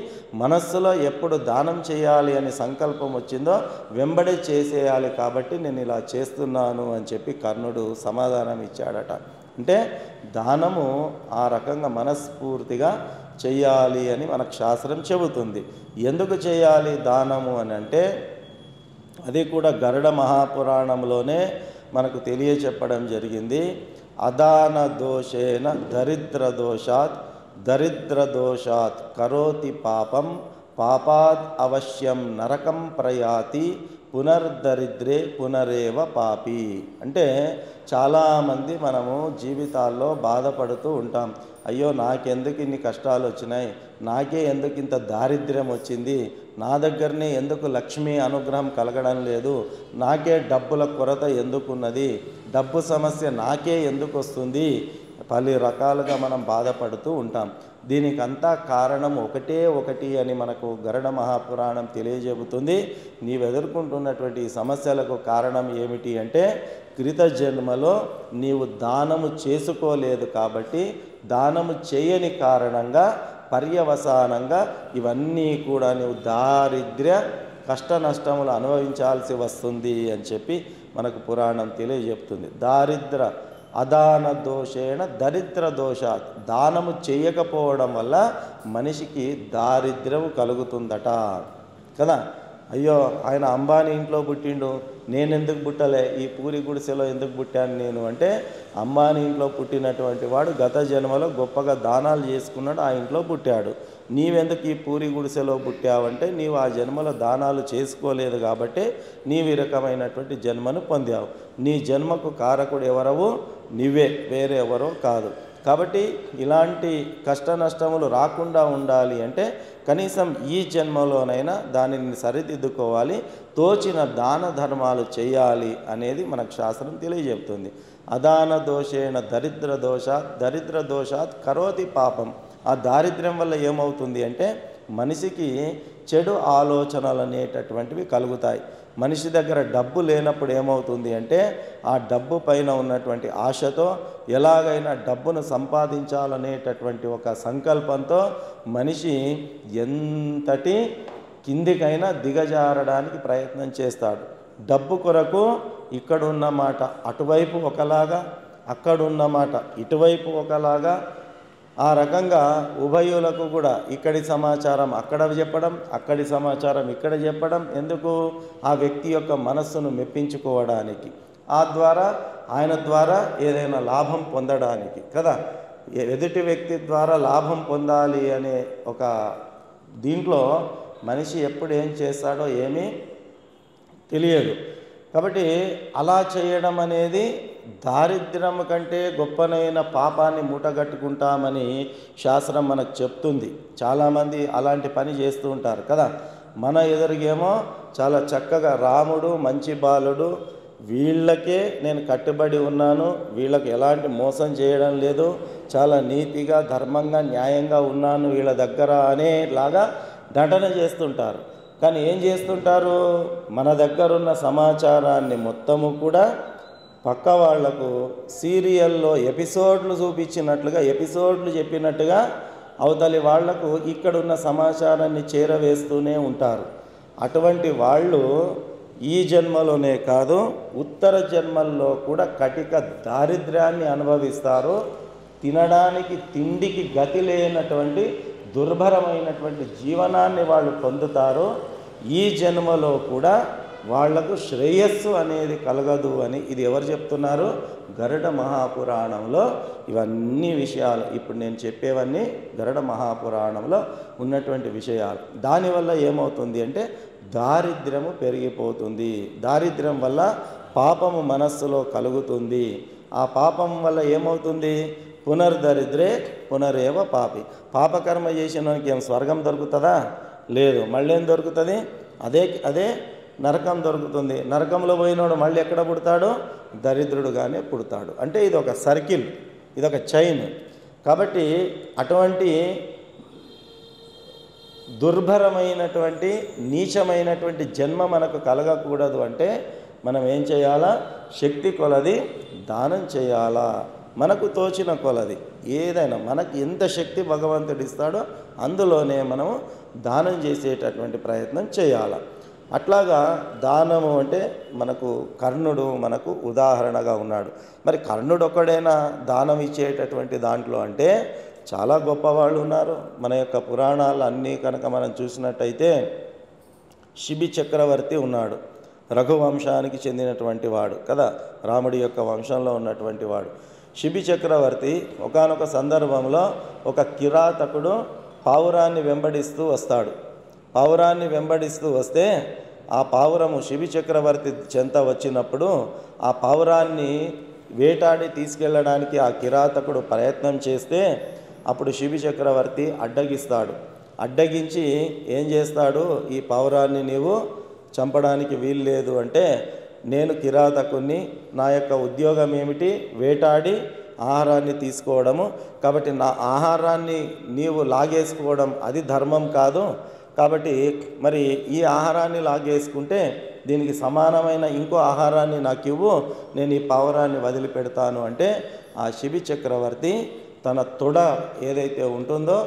మనస్సులో ఎప్పుడు దానం చేయాలి అని సంకల్పం వచ్చిందో వెంబడే చేసేయాలి. కాబట్టి నేను ఇలా చేస్తున్నాను అని చెప్పి కర్ణుడు సమాధానం ఇచ్చాడట. అంటే దానము ఆ రకంగా మనస్ఫూర్తిగా చెయ్యాలి అని మనకు శాస్త్రం చెబుతుంది. ఎందుకు చేయాలి దానము అని అంటే అది కూడా గరుడ మహాపురాణంలోనే మనకు తెలియచెప్పడం జరిగింది. అదాన దోషేన దరిద్ర దోషాత్ కరోతి పాపం పాపాద్ అవశ్యం నరకం ప్రయాతి పునర్దరిద్రే పునరేవ పాపి. అంటే చాలామంది మనము జీవితాల్లో బాధపడుతూ ఉంటాం. అయ్యో నాకెందుకు ఇన్ని కష్టాలు వచ్చినాయి, నాకే ఎందుకు ఇంత దారిద్ర్యం వచ్చింది, నా దగ్గరనే ఎందుకు లక్ష్మీ అనుగ్రహం కలగడం లేదు, నాకే డబ్బుల కొరత ఎందుకున్నది, డబ్బు సమస్య నాకే ఎందుకు వస్తుంది, పలు రకాలుగా మనం బాధపడుతూ ఉంటాం. దీనికంతా కారణం ఒకటి అని మనకు గరుడ మహాపురాణం తెలియజేబుతుంది. నీవు ఎదుర్కొంటున్నటువంటి ఈ సమస్యలకు కారణం ఏమిటి అంటే క్రిత జన్మలో నీవు దానము చేసుకోలేదు కాబట్టి, దానము చేయని కారణంగా పర్యవసానంగా ఇవన్నీ కూడా నీవు దారిద్ర్య కష్ట నష్టములు అనుభవించాల్సి వస్తుంది అని చెప్పి మనకు పురాణం తెలియజెప్తుంది. దారిద్ర అదాన దోషేణ దరిద్ర దోషాత్, దానము చేయకపోవడం వల్ల మనిషికి దారిద్ర్యం కలుగుతుందట కదా. అయ్యో ఆయన అంబానీ ఇంట్లో పుట్టిండు, నేను ఎందుకు పుట్టలే, ఈ పూరి గుడిసెలో ఎందుకు పుట్టాను నేను అంటే, అంబానీ ఇంట్లో పుట్టినటువంటి వాడు గత జన్మలో గొప్పగా దానాలు చేసుకున్నాడు, ఆ ఇంట్లో పుట్టాడు. నీవెందుకు ఈ పూరి గుడిసెలో పుట్టావంటే నీవు ఆ జన్మలో దానాలు చేసుకోలేదు కాబట్టి నీవు ఈ రకమైనటువంటి జన్మను పొందావు. నీ జన్మకు కారకుడు ఎవరవు, నీవే, వేరే ఎవరో కాదు. కాబట్టి ఇలాంటి కష్ట నష్టములు రాకుండా ఉండాలి అంటే కనీసం ఈ జన్మలోనైనా దానిని సరిదిద్దుకోవాలి, తోచిన దాన ధర్మాలు చేయాలి అనేది మనకు శాస్త్రం తెలియజెప్తుంది. అదాన దోషేణ దరిద్ర దోషాత్ కరోతి పాపం. ఆ దారిద్ర్యం వల్ల ఏమవుతుంది అంటే మనిషికి చెడు ఆలోచనలు అనేటటువంటివి కలుగుతాయి. మనిషి దగ్గర డబ్బు లేనప్పుడు ఏమవుతుంది అంటే ఆ డబ్బు పైన ఉన్నటువంటి ఆశతో ఎలాగైనా డబ్బును సంపాదించాలనేటటువంటి ఒక సంకల్పంతో మనిషి ఎంతటి కిందికైనా దిగజారడానికి ప్రయత్నం చేస్తాడు. డబ్బు కొరకు ఇక్కడున్న మాట అటువైపు ఒకలాగా, అక్కడున్న మాట ఇటువైపు ఒకలాగా, ఆ రకంగా ఉభయులకు కూడా ఇక్కడి సమాచారం అక్కడ చెప్పడం, అక్కడి సమాచారం ఇక్కడ చెప్పడం. ఎందుకు? ఆ వ్యక్తి యొక్క మనస్సును మెప్పించుకోవడానికి, ఆ ద్వారా ఆయన ద్వారా ఏదైనా లాభం పొందడానికి కదా. ఎదుటి వ్యక్తి ద్వారా లాభం పొందాలి అనే ఒక దీంట్లో మనిషి ఎప్పుడు ఏం చేస్తాడో ఏమీ తెలియదు. కాబట్టి అలా చేయడం అనేది దారిద్ర్యం కంటే గొప్పనైన పాపాన్ని మూటగట్టుకుంటామని శాస్త్రం మనకు చెప్తుంది. చాలామంది అలాంటి పని చేస్తూ ఉంటారు కదా. మన ఎదురుగేమో చాలా చక్కగా రాముడు మంచి బాలుడు, వీళ్ళకే నేను కట్టుబడి ఉన్నాను, వీళ్ళకి ఎలాంటి మోసం చేయడం లేదు, చాలా నీతిగా ధర్మంగా న్యాయంగా ఉన్నాను వీళ్ళ దగ్గర అనేలాగా నటన చేస్తుంటారు. కానీ ఏం చేస్తుంటారు, మన దగ్గర ఉన్న సమాచారాన్ని మొత్తము కూడా పక్క వాళ్లకు సీరియల్లో ఎపిసోడ్లు చూపించినట్లుగా, ఎపిసోడ్లు చెప్పినట్టుగా అవతలి వాళ్లకు ఇక్కడున్న సమాచారాన్ని చేరవేస్తూనే ఉంటారు. అటువంటి వాళ్ళు ఈ జన్మలోనే కాదు ఉత్తర జన్మల్లో కూడా కటిక దారిద్ర్యాన్ని అనుభవిస్తారు. తినడానికి తిండికి గతి లేనటువంటి దుర్భరమైనటువంటి జీవనాన్ని వాళ్ళు పొందుతారు. ఈ జన్మలో కూడా వాళ్లకు శ్రేయస్సు అనేది కలగదు అని ఇది ఎవరు చెప్తున్నారు? గరుడ మహాపురాణంలో ఇవన్నీ విషయాలు, ఇప్పుడు నేను చెప్పేవన్నీ గరుడ మహాపురాణంలో ఉన్నటువంటి విషయాలు. దానివల్ల ఏమవుతుంది అంటే దారిద్ర్యము పెరిగిపోతుంది. దారిద్ర్యం వల్ల పాపము మనస్సులో కలుగుతుంది. ఆ పాపం వల్ల ఏమవుతుంది? పునర్దరిద్రే పునరేవ పాపి. పాపకర్మ చేసినోనికి ఏం స్వర్గం దొరుకుతుందా? లేదు. మళ్ళీ ఏం దొరుకుతుంది? అదే నరకం దొరుకుతుంది. నరకంలో పోయినోడు మళ్ళీ ఎక్కడ పుడతాడు? దరిద్రుడుగానే పుడతాడు. అంటే ఇది ఒక సర్కిల్, ఇదొక చైన్. కాబట్టి అటువంటి దుర్భరమైనటువంటి నీచమైనటువంటి జన్మ మనకు కలగకూడదు అంటే మనం ఏం చేయాలా? శక్తి కొలది దానం చేయాలా. మనకు తోచిన కొలది ఏదైనా, మనకి ఎంత శక్తి భగవంతుడు ఇస్తాడో అందులోనే మనము దానం చేసేటటువంటి ప్రయత్నం చేయాలి. అట్లాగా దానము అంటే మనకు కర్ణుడు మనకు ఉదాహరణగా ఉన్నాడు. మరి కర్ణుడు ఒక్కడైనా దానం ఇచ్చేటటువంటి దాంట్లో అంటే చాలా గొప్పవాళ్ళు ఉన్నారు. మన యొక్క పురాణాలు అన్నీ కనుక మనం చూసినట్టయితే శిబి చక్రవర్తి ఉన్నాడు, రఘువంశానికి చెందినటువంటి వాడు కదా, రాముడి యొక్క వంశంలో ఉన్నటువంటి వాడు. శిబి చక్రవర్తి ఒకానొక సందర్భంలో ఒక కిరాతకుడు పావురాన్ని వెంబడిస్తూ వస్తాడు. పావురాన్ని వెంబడిస్తూ వస్తే ఆ పావురము శిబి చక్రవర్తి చెంత వచ్చినప్పుడు ఆ పావురాన్ని వేటాడి తీసుకెళ్ళడానికి ఆ కిరాతకుడు ప్రయత్నం చేస్తే అప్పుడు శిబి చక్రవర్తి అడ్డగిస్తాడు. అడ్డగించి ఏం చేస్తాడు, ఈ పావురాన్ని నీవు చంపడానికి వీలు లేదు అంటే, నేను కిరాతకుని, నా యొక్క ఉద్యోగం ఏమిటి, వేటాడి ఆహారాన్ని తీసుకోవడము, కాబట్టి నా ఆహారాన్ని నీవు లాగేసుకోవడం అది ధర్మం కాదు, కాబట్టి మరి ఈ ఆహారాన్ని లాగేసుకుంటే దీనికి సమానమైన ఇంకో ఆహారాన్ని నాకు ఇవ్వు, నేను ఈ పావురాన్ని వదిలిపెడతాను అంటే ఆ శిబి చక్రవర్తి తన తొడ ఏదైతే ఉంటుందో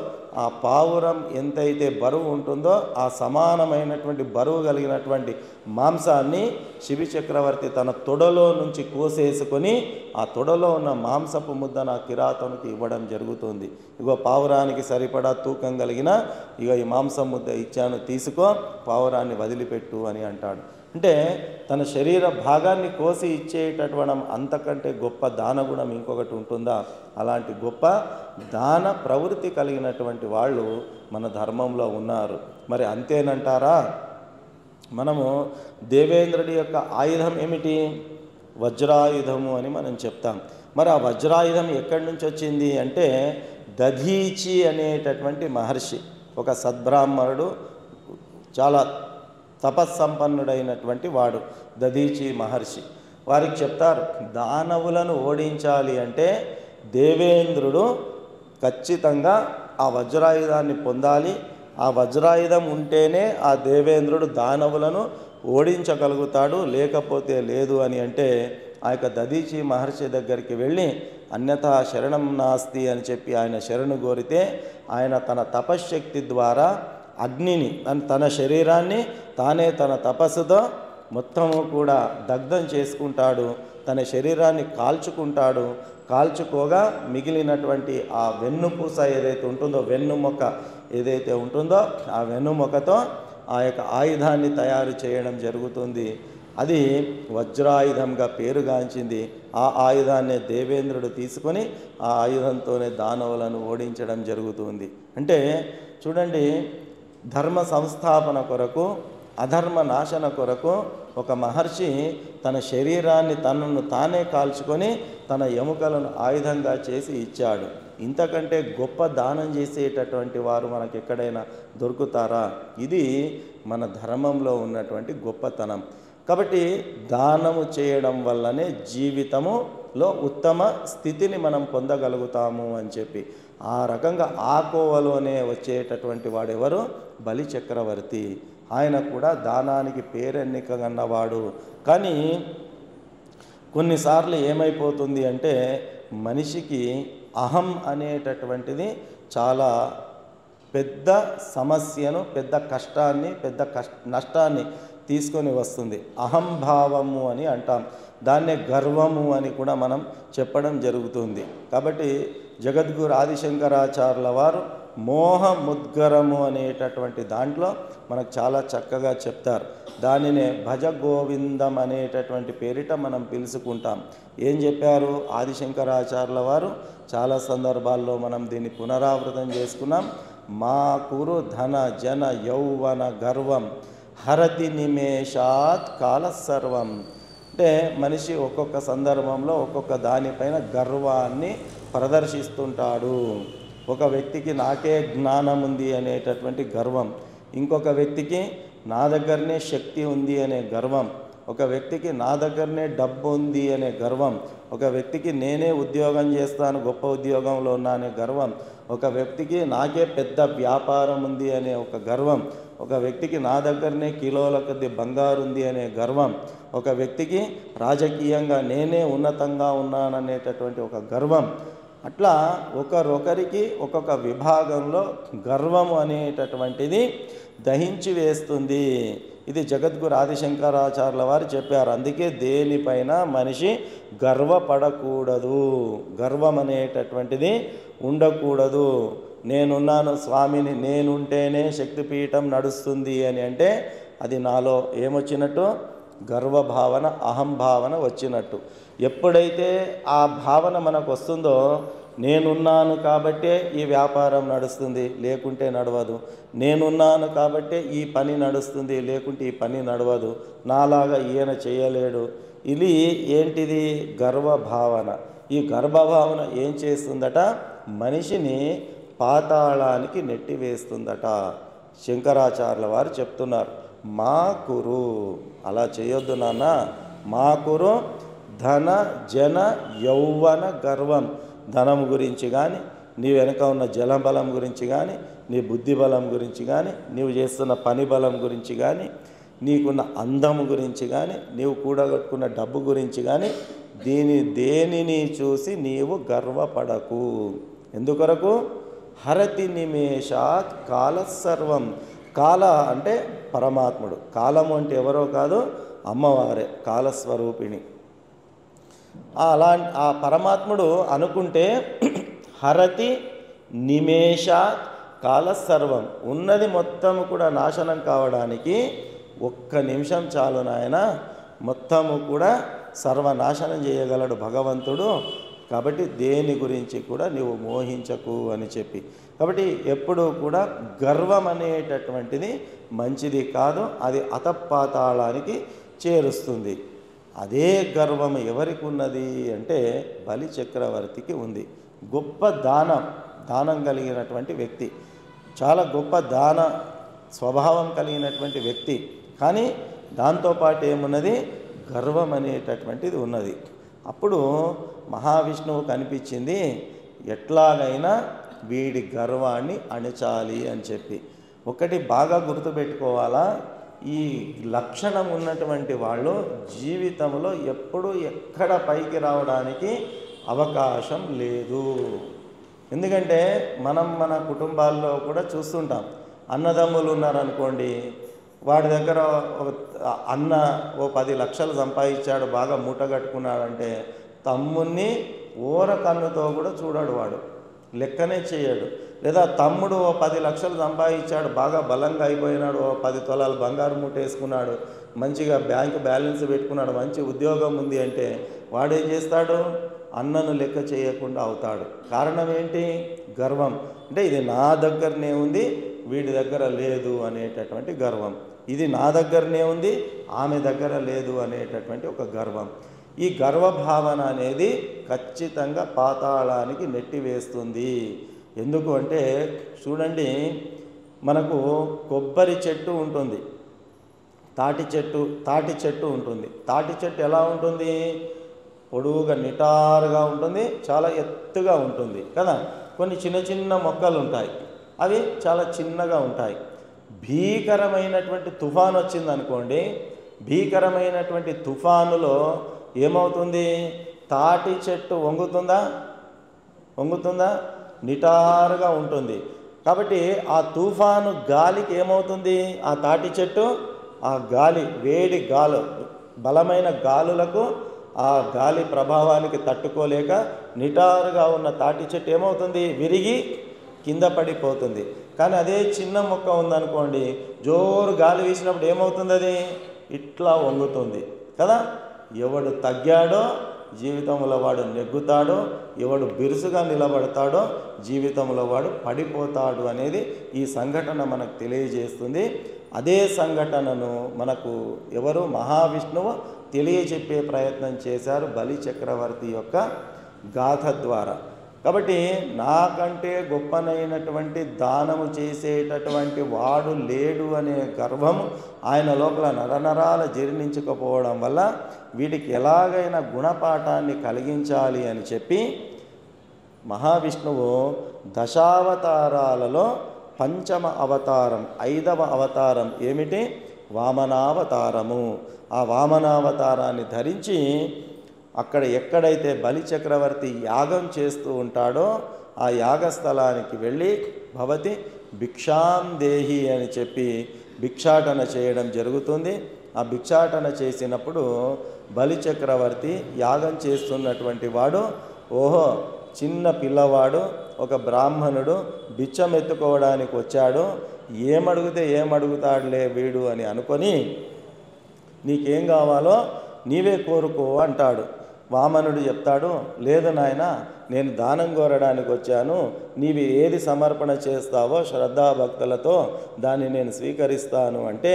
ఆ పావురం ఎంతైతే బరువు ఉంటుందో ఆ సమానమైనటువంటి బరువు కలిగినటువంటి మాంసాన్ని శిబి చక్రవర్తి తన తొడలో నుంచి కోసేసుకొని ఆ తొడలో ఉన్న మాంసపు ముద్దను ఆ కిరాతనుకి ఇవ్వడం జరుగుతుంది. ఇగో పావురానికి సరిపడా తూకం కలిగిన ఈ మాంసం ముద్ద ఇచ్చాను, తీసుకో, పావురాన్ని వదిలిపెట్టు అని అంటాడు. అంటే తన శరీర భాగాన్ని కోసి ఇచ్చేటటువంటి అంతకంటే గొప్ప దానగుణం ఇంకొకటి ఉంటుందా? అలాంటి గొప్ప దాన ప్రవృత్తి కలిగినటువంటి వాళ్ళు మన ధర్మంలో ఉన్నారు. మరి అంతేనంటారా? మనము దేవేంద్రుడి యొక్క ఆయుధం ఏమిటి? వజ్రాయుధము అని మనం చెప్తాం. మరి ఆ వజ్రాయుధం ఎక్కడి నుంచి వచ్చింది అంటే, దధీచి అనేటటువంటి మహర్షి, ఒక సద్బ్రాహ్మణుడు, చాలా తపస్సంపన్నుడైనటువంటి వాడు దధీచి మహర్షి. వారికి చెప్తారు, దానవులను ఓడించాలి అంటే దేవేంద్రుడు ఖచ్చితంగా ఆ వజ్రాయుధాన్ని పొందాలి, ఆ వజ్రాయుధం ఉంటేనే ఆ దేవేంద్రుడు దానవులను ఓడించగలుగుతాడు, లేకపోతే లేదు అని అంటే ఆ యొక్క దధీచి మహర్షి దగ్గరికి వెళ్ళి అన్యథా శరణం నాస్తి అని చెప్పి ఆయన శరణు కోరితే ఆయన తన తపశ్శక్తి ద్వారా అగ్నిని, తన శరీరాన్ని తానే తన తపస్సుతో మొత్తము కూడా దగ్ధం చేసుకుంటాడు, తన శరీరాన్ని కాల్చుకుంటాడు. కాల్చుకోగా మిగిలినటువంటి ఆ వెన్నుపూస ఏదైతే ఉంటుందో, వెన్నుమొక్క ఏదైతే ఉంటుందో ఆ వెన్నుమొక్కతో ఆ యొక్క ఆయుధాన్ని తయారు చేయడం జరుగుతుంది. అది వజ్రాయుధంగా పేరుగాంచింది. ఆ ఆయుధాన్ని దేవేంద్రుడు తీసుకొని ఆ ఆయుధంతోనే దానవులను ఓడించడం జరుగుతుంది. అంటే చూడండి, ధర్మ సంస్థాపన కొరకు, అధర్మ నాశన కొరకు ఒక మహర్షి తన శరీరాన్ని తనను తానే కాల్చుకొని తన ఎముకలను ఆయుధంగా చేసి ఇచ్చాడు. ఇంతకంటే గొప్ప దానం చేసేటటువంటి వారు మనకు ఎక్కడైనా దొరుకుతారా? ఇది మన ధర్మంలో ఉన్నటువంటి గొప్పతనం. కాబట్టి దానము చేయడం వల్లనే జీవితములో ఉత్తమ స్థితిని మనం పొందగలుగుతాము అని చెప్పి ఆ రకంగా ఆ కోవలోనే వచ్చేటటువంటి వాడెవరు? బలి చక్రవర్తి. ఆయన కూడా దానానికి పేరెన్నికగన్నవాడు. కానీ కొన్నిసార్లు ఏమైపోతుంది అంటే మనిషికి అహం అనేటటువంటిది చాలా పెద్ద సమస్యను, పెద్ద కష్టాన్ని, నష్టాన్ని తీసుకొని వస్తుంది. అహంభావము అని అంటాం, దాన్నే గర్వము అని కూడా మనం చెప్పడం జరుగుతుంది. కాబట్టి జగద్గురు ఆదిశంకరాచార్యుల వారు మోహముద్గరము అనేటటువంటి దాంట్లో మనకు చాలా చక్కగా చెప్తారు. దానినే భజ గోవిందం అనేటటువంటి పేరిట మనం పిలుచుకుంటాం. ఏం చెప్పారు ఆదిశంకరాచార్యుల వారు? చాలా సందర్భాల్లో మనం దీన్ని పునరావృతం చేసుకున్నాం. మా కురు ధన జన యౌవన గర్వం హరతి నిమేషాత్ కాల సర్వం. అంటే మనిషి ఒక్కొక్క సందర్భంలో ఒక్కొక్క దానిపైన గర్వాన్ని ప్రదర్శిస్తుంటాడు. ఒక వ్యక్తికి నాకే జ్ఞానం ఉంది అనేటటువంటి గర్వం, ఇంకొక వ్యక్తికి నా దగ్గరనే శక్తి ఉంది అనే గర్వం, ఒక వ్యక్తికి నా దగ్గరనే డబ్బు ఉంది అనే గర్వం, ఒక వ్యక్తికి నేనే ఉద్యోగం చేస్తాను, గొప్ప ఉద్యోగంలో ఉన్నా అనే గర్వం, ఒక వ్యక్తికి నాకే పెద్ద వ్యాపారం ఉంది అనే ఒక గర్వం, ఒక వ్యక్తికి నా దగ్గరనే కిలోల కొద్ది బంగారు ఉంది అనే గర్వం, ఒక వ్యక్తికి రాజకీయంగా నేనే ఉన్నతంగా ఉన్నాననేటటువంటి ఒక గర్వం. అట్లా ఒకరొకరికి ఒక్కొక్క విభాగంలో గర్వము అనేటటువంటిది దహించి వేస్తుంది. ఇది జగద్గురు ఆదిశంకరాచార్యుల వారు చెప్పారు. అందుకే దేనిపైన మనిషి గర్వపడకూడదు, గర్వం అనేటటువంటిది ఉండకూడదు. నేనున్నాను స్వామిని, నేనుంటేనే శక్తిపీఠం నడుస్తుంది అని అంటే అది నాలో ఏమొచ్చినట్టు? గర్వభావన, అహంభావన వచ్చినట్టు. ఎప్పుడైతే ఆ భావన మనకు వస్తుందో నేనున్నాను కాబట్టే ఈ వ్యాపారం నడుస్తుంది, లేకుంటే నడవదు. నేనున్నాను కాబట్టే ఈ పని నడుస్తుంది, లేకుంటే ఈ పని నడవదు. నాలాగా ఈయన చేయలేడు. ఇది ఏంటిది? గర్వభావన. ఈ గర్భభావన ఏం చేస్తుందట? మనిషిని పాతాళానికి నెట్టివేస్తుందట. శంకరాచార్యుల వారు చెప్తున్నారు, మా కురు, అలా చేయొద్దు నాన్న. మా కురు ధన జన యౌవన గర్వం. ధనం గురించి కానీ, నీ వెనక ఉన్న జలబలం గురించి కానీ, నీ బుద్ధి బలం గురించి కానీ, నీవు చేస్తున్న పని బలం గురించి కానీ, నీకున్న అందం గురించి కానీ, నీవు కూడగట్టుకున్న డబ్బు గురించి కానీ, దేనిని చూసి నీవు గర్వపడకు. ఎందుకొరకు? హరతి నిమేషాత్ కాలసర్వం. కాల అంటే పరమాత్ముడు. కాలము అంటే ఎవరో కాదు, అమ్మవారే, కాలస్వరూపిణి. ఆ పరమాత్ముడు అనుకుంటే హరతి నిమేషాత్ కాలసర్వం. ఉన్నది మొత్తం కూడా నాశనం కావడానికి ఒక్క నిమిషం చాలు నాయన. మొత్తము కూడా సర్వనాశనం చేయగలడు భగవంతుడు. కాబట్టి దేని గురించి కూడా నీవు మోహించకు అని చెప్పి. కాబట్టి ఎప్పుడూ కూడా గర్వం అనేటటువంటిది మంచిది కాదు, అది అతపాతాళానికి చేరుస్తుంది. అదే గర్వం ఎవరికి ఉన్నది అంటే బలి చక్రవర్తికి ఉంది. గొప్ప దానం కలిగినటువంటి వ్యక్తి, చాలా గొప్ప దాన స్వభావం కలిగినటువంటి వ్యక్తి. కానీ దాంతోపాటు ఏమున్నది? గర్వం అనేటటువంటిది ఉన్నది. అప్పుడు మహావిష్ణువు కనిపించింది, ఎట్లాగైనా వీడి గర్వాన్ని అణచాలి అని చెప్పి. ఒకటి బాగా గుర్తుపెట్టుకోవాలా, ఈ లక్షణం ఉన్నటువంటి వాళ్ళు జీవితంలో ఎప్పుడు ఎక్కడ పైకి రావడానికి అవకాశం లేదు. ఎందుకంటే మన కుటుంబాల్లో కూడా చూస్తుంటాం, అన్నదమ్ములు ఉన్నారనుకోండి, వాడి దగ్గర అన్న 10 లక్షలు సంపాదించాడు, బాగా మూట కట్టుకున్నాడంటే తమ్ముణ్ణి ఓర కన్నుతో కూడా చూడాడు, వాడు లెక్కనే చేయడు. లేదా తమ్ముడు 10 లక్షలు సంపాదించాడు, బాగా బలంగా అయిపోయినాడు, 10 తులాలు బంగారు మూట వేసుకున్నాడు, మంచిగా బ్యాంకు బ్యాలెన్స్ పెట్టుకున్నాడు, మంచి ఉద్యోగం ఉంది అంటే వాడేం చేస్తాడు? అన్నను లెక్క చేయకుండా అవుతాడు. కారణం ఏంటి? గర్వం. అంటే ఇది నా దగ్గరనే ఉంది, వీడి దగ్గర లేదు అనేటటువంటి గర్వం. ఇది నా దగ్గరనే ఉంది, ఆమె దగ్గర లేదు అనేటటువంటి ఒక గర్వం. ఈ గర్వభావన అనేది ఖచ్చితంగా పాతాళానికి నెట్టివేస్తుంది. ఎందుకు అంటే చూడండి, మనకు కొబ్బరి చెట్టు ఉంటుంది, తాటి చెట్టు ఉంటుంది. తాటి చెట్టు ఎలా ఉంటుంది? పొడువుగా నిటారుగా ఉంటుంది, చాలా ఎత్తుగా ఉంటుంది కదా. కొన్ని చిన్న చిన్న మొక్కలు ఉంటాయి, అవి చాలా చిన్నగా ఉంటాయి. భీకరమైనటువంటి తుఫాను వచ్చిందనుకోండి, భీకరమైనటువంటి తుఫానులో ఏమవుతుంది? తాటి చెట్టు వంగుతుందా? నిటారుగా ఉంటుంది. కాబట్టి ఆ తుఫాను గాలికి ఏమవుతుంది? ఆ తాటి చెట్టు ఆ గాలి, వేడి గాలు, బలమైన గాలులకు, ఆ గాలి ప్రభావానికి తట్టుకోలేక నిటారుగా ఉన్న తాటి చెట్టు ఏమవుతుంది? విరిగి కింద పడిపోతుంది. కానీ అదే చిన్న మొక్క ఉందనుకోండి, జోరు గాలి వీసినప్పుడు ఏమవుతుంది? అది ఇట్లా వంగుతుంది కదా. ఎవడు తగ్గాడో జీవితంలో వాడు నెగ్గుతాడో, ఎవడు బిరుసుగా నిలబడతాడో జీవితంలో వాడు పడిపోతాడు అనేది ఈ సంఘటన మనకు తెలియజేస్తుంది. అదే సంఘటనను మనకు ఎవరు? మహావిష్ణువు తెలియజెప్పే ప్రయత్నం చేశారు బలి చక్రవర్తి యొక్క గాథ ద్వారా. కాబట్టి నాకంటే గొప్పనైనటువంటి దానము చేసేటటువంటి వాడు లేడు అనే గర్వము ఆయన లోపల నరనరాల జీర్ణించకపోవడం వల్ల వీటికి ఎలాగైనా గుణపాఠాన్ని కలిగించాలి అని చెప్పి మహావిష్ణువు దశావతారాలలో పంచమ అవతారం, 5వ అవతారం ఏమిటి? వామనావతారము. ఆ వామనావతారాన్ని ధరించి అక్కడ ఎక్కడైతే బలి చక్రవర్తి యాగం చేస్తూ ఉంటాడో ఆ యాగస్థలానికి వెళ్ళి భవతి భిక్షాం దేహి అని చెప్పి భిక్షాటన చేయడం జరుగుతుంది. ఆ భిక్షాటన చేసినప్పుడు బలి చక్రవర్తి యాగం చేస్తున్నటువంటి వాడు, ఓహో చిన్న పిల్లవాడు, ఒక బ్రాహ్మణుడు బిచ్చం ఎత్తుకోవడానికి వచ్చాడు, ఏమడుగుతాడులే వీడు అని అనుకొని నీకేం కావాలో నీవే కోరుకో అంటాడు. వామనుడు చెప్తాడు, లేదు నాయన, నేను దానం కోరడానికి వచ్చాను, నీవి ఏది సమర్పణ చేస్తావో శ్రద్ధాభక్తులతో దాన్ని నేను స్వీకరిస్తాను అంటే